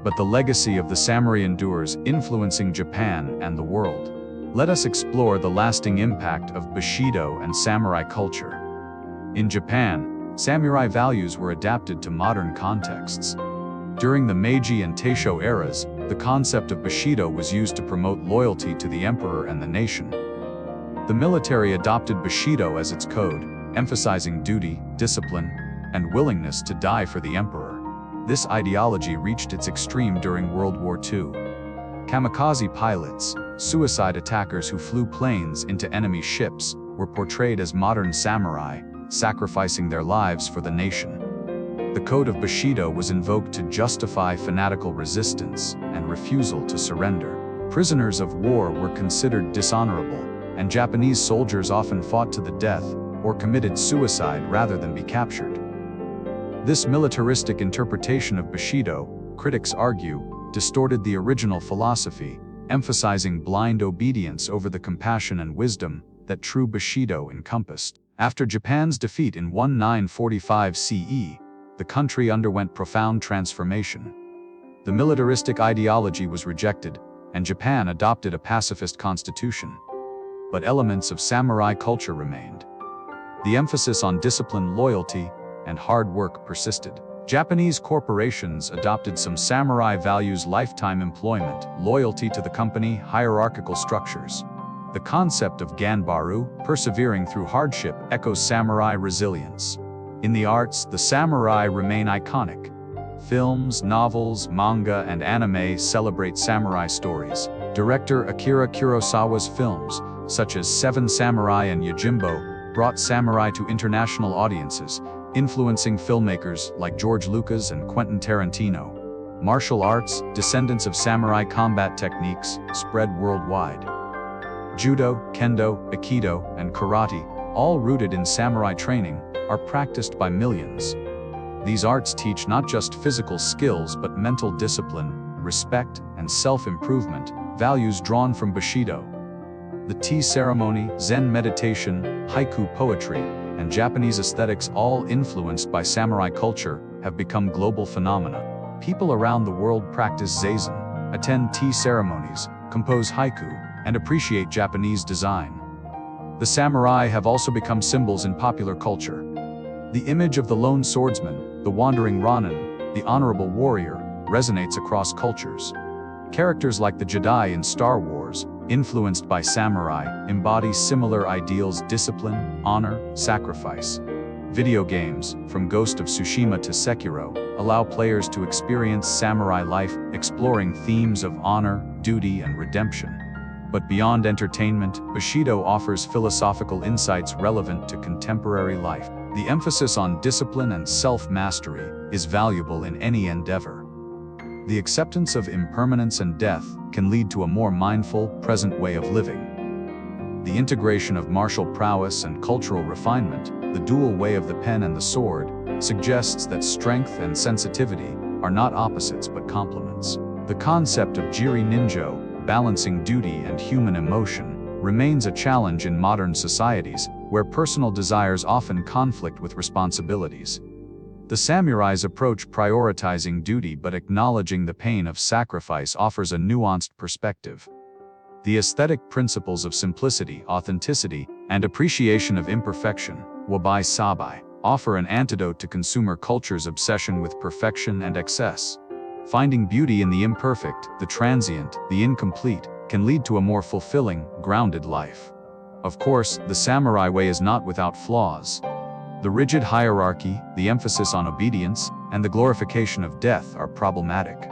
But the legacy of the samurai endures, influencing Japan and the world. Let us explore the lasting impact of Bushido and samurai culture. In Japan, samurai values were adapted to modern contexts. During the Meiji and Taisho eras, the concept of Bushido was used to promote loyalty to the emperor and the nation. The military adopted Bushido as its code, emphasizing duty, discipline, and willingness to die for the emperor. This ideology reached its extreme during World War II. Kamikaze pilots, suicide attackers who flew planes into enemy ships, were portrayed as modern samurai, sacrificing their lives for the nation. The code of Bushido was invoked to justify fanatical resistance and refusal to surrender. Prisoners of war were considered dishonorable, and Japanese soldiers often fought to the death or committed suicide rather than be captured. This militaristic interpretation of Bushido, critics argue, distorted the original philosophy, emphasizing blind obedience over the compassion and wisdom that true Bushido encompassed. After Japan's defeat in 1945 CE, the country underwent profound transformation. The militaristic ideology was rejected, and Japan adopted a pacifist constitution. But elements of samurai culture remained. The emphasis on discipline, loyalty, and hard work persisted. Japanese corporations adopted some samurai values: lifetime employment, loyalty to the company, hierarchical structures. The concept of ganbaru, persevering through hardship, echoes samurai resilience. In the arts, the samurai remain iconic. Films, novels, manga, and anime celebrate samurai stories. Director Akira Kurosawa's films, such as Seven Samurai and Yojimbo, brought samurai to international audiences, influencing filmmakers like George Lucas and Quentin Tarantino. Martial arts, descendants of samurai combat techniques, spread worldwide. Judo, kendo, aikido, and karate, all rooted in samurai training, are practiced by millions. These arts teach not just physical skills but mental discipline, respect, and self-improvement, values drawn from Bushido. The tea ceremony, Zen meditation, haiku poetry, and Japanese aesthetics, all influenced by samurai culture, have become global phenomena. People around the world practice zazen, attend tea ceremonies, compose haiku, and appreciate Japanese design. The samurai have also become symbols in popular culture. The image of the lone swordsman, the wandering Ronin, the honorable warrior, resonates across cultures. Characters like the Jedi in Star Wars, influenced by samurai, embody similar ideals: discipline, honor, sacrifice. Video games, from Ghost of Tsushima to Sekiro, allow players to experience samurai life, exploring themes of honor, duty, and redemption. But beyond entertainment, Bushido offers philosophical insights relevant to contemporary life. The emphasis on discipline and self-mastery is valuable in any endeavor. The acceptance of impermanence and death can lead to a more mindful, present way of living. The integration of martial prowess and cultural refinement, the dual way of the pen and the sword, suggests that strength and sensitivity are not opposites but complements. The concept of jiri ninjo, balancing duty and human emotion, remains a challenge in modern societies, where personal desires often conflict with responsibilities. The samurai's approach, prioritizing duty but acknowledging the pain of sacrifice, offers a nuanced perspective. The aesthetic principles of simplicity, authenticity, and appreciation of imperfection, wabi sabi, offer an antidote to consumer culture's obsession with perfection and excess. Finding beauty in the imperfect, the transient, the incomplete, can lead to a more fulfilling, grounded life. Of course, the samurai way is not without flaws. The rigid hierarchy, the emphasis on obedience, and the glorification of death are problematic.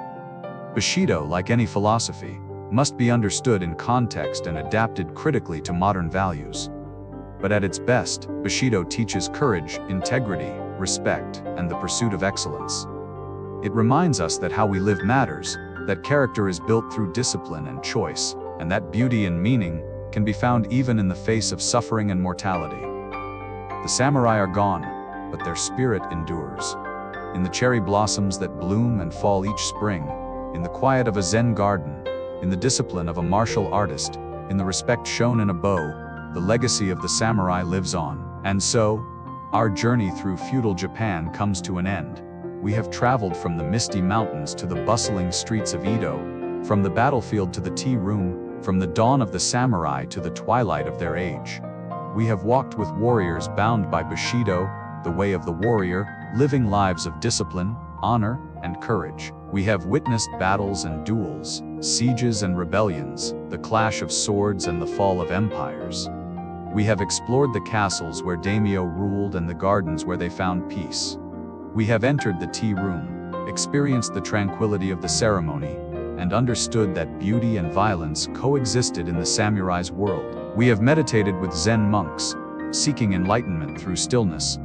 Bushido, like any philosophy, must be understood in context and adapted critically to modern values. But at its best, Bushido teaches courage, integrity, respect, and the pursuit of excellence. It reminds us that how we live matters, that character is built through discipline and choice, and that beauty and meaning can be found even in the face of suffering and mortality. The samurai are gone, but their spirit endures. In the cherry blossoms that bloom and fall each spring, in the quiet of a Zen garden, in the discipline of a martial artist, in the respect shown in a bow, the legacy of the samurai lives on. And so, our journey through feudal Japan comes to an end. We have traveled from the misty mountains to the bustling streets of Edo, from the battlefield to the tea room, from the dawn of the samurai to the twilight of their age. We have walked with warriors bound by Bushido, the way of the warrior, living lives of discipline, honor, and courage. We have witnessed battles and duels, sieges and rebellions, the clash of swords and the fall of empires. We have explored the castles where daimyo ruled and the gardens where they found peace. We have entered the tea room, experienced the tranquility of the ceremony, and understood that beauty and violence coexisted in the samurai's world. We have meditated with Zen monks, seeking enlightenment through stillness.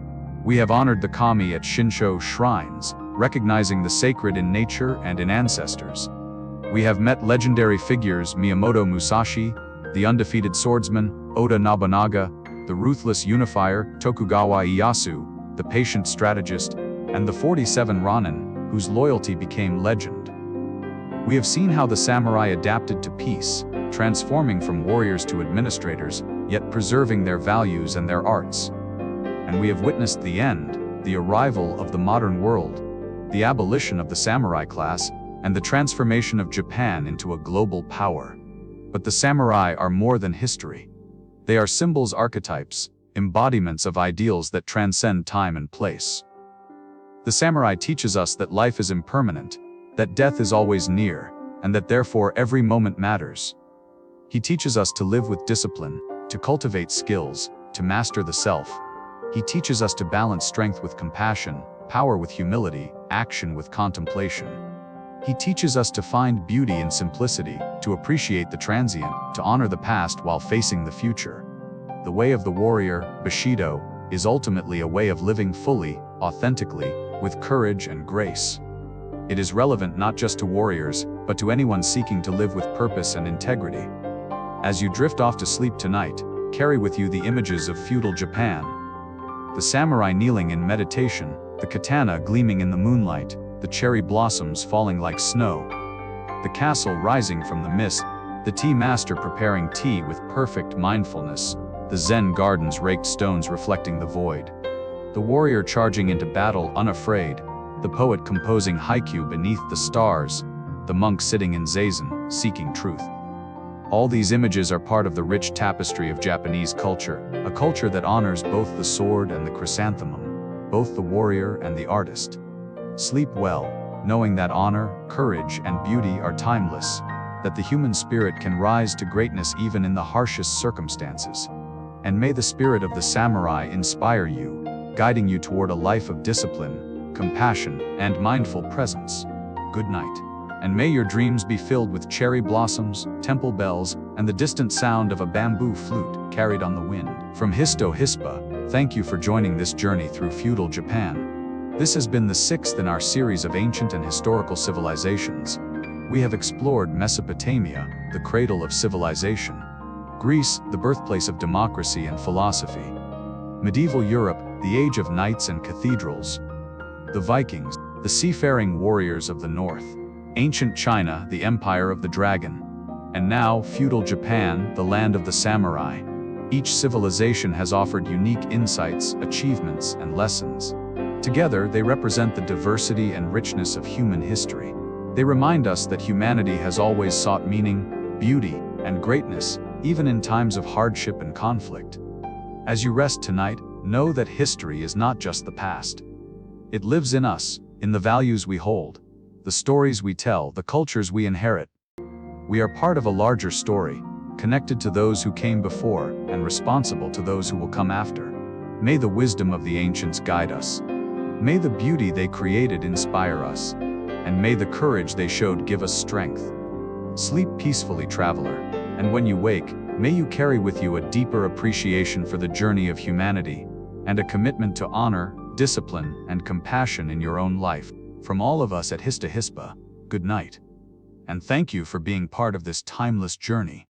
We have honored the kami at Shinsho shrines, recognizing the sacred in nature and in ancestors. We have met legendary figures: Miyamoto Musashi, the undefeated swordsman, Oda Nobunaga, the ruthless unifier, Tokugawa Ieyasu, the patient strategist, and the 47 Ronin, whose loyalty became legend. We have seen how the samurai adapted to peace, transforming from warriors to administrators, yet preserving their values and their arts. And we have witnessed the end, the arrival of the modern world, the abolition of the samurai class, and the transformation of Japan into a global power. But the samurai are more than history. They are symbols, archetypes, embodiments of ideals that transcend time and place. The samurai teaches us that life is impermanent, that death is always near, and that therefore every moment matters. He teaches us to live with discipline, to cultivate skills, to master the self. He teaches us to balance strength with compassion, power with humility, action with contemplation. He teaches us to find beauty in simplicity, to appreciate the transient, to honor the past while facing the future. The way of the warrior, Bushido, is ultimately a way of living fully, authentically, with courage and grace. It is relevant not just to warriors, but to anyone seeking to live with purpose and integrity. As you drift off to sleep tonight, carry with you the images of feudal Japan. The samurai kneeling in meditation, the katana gleaming in the moonlight, the cherry blossoms falling like snow, the castle rising from the mist, the tea master preparing tea with perfect mindfulness, the Zen gardens raked stones reflecting the void, the warrior charging into battle unafraid, the poet composing haiku beneath the stars, the monk sitting in zazen, seeking truth. All these images are part of the rich tapestry of Japanese culture, a culture that honors both the sword and the chrysanthemum, both the warrior and the artist. Sleep well, knowing that honor, courage, and beauty are timeless, that the human spirit can rise to greatness even in the harshest circumstances. And may the spirit of the samurai inspire you, guiding you toward a life of discipline, compassion, and mindful presence. Good night. And may your dreams be filled with cherry blossoms, temple bells, and the distant sound of a bamboo flute carried on the wind. From Histo Hispa, thank you for joining this journey through feudal Japan. This has been the 6th in our series of ancient and historical civilizations. We have explored Mesopotamia, the cradle of civilization; Greece, the birthplace of democracy and philosophy; medieval Europe, the age of knights and cathedrals; the Vikings, the seafaring warriors of the north; ancient China, the empire of the dragon; And now, feudal Japan, the land of the samurai. Each civilization has offered unique insights, achievements, and lessons. Together, they represent the diversity and richness of human history. They remind us that humanity has always sought meaning, beauty, and greatness, even in times of hardship and conflict. As you rest tonight, know that history is not just the past. It lives in us, in the values we hold, the stories we tell, the cultures we inherit. We are part of a larger story, connected to those who came before and responsible to those who will come after. May the wisdom of the ancients guide us. May the beauty they created inspire us. And may the courage they showed give us strength. Sleep peacefully, traveler, and when you wake, may you carry with you a deeper appreciation for the journey of humanity, and a commitment to honor, discipline, and compassion in your own life. From all of us at Histo Hispa, good night. And thank you for being part of this timeless journey.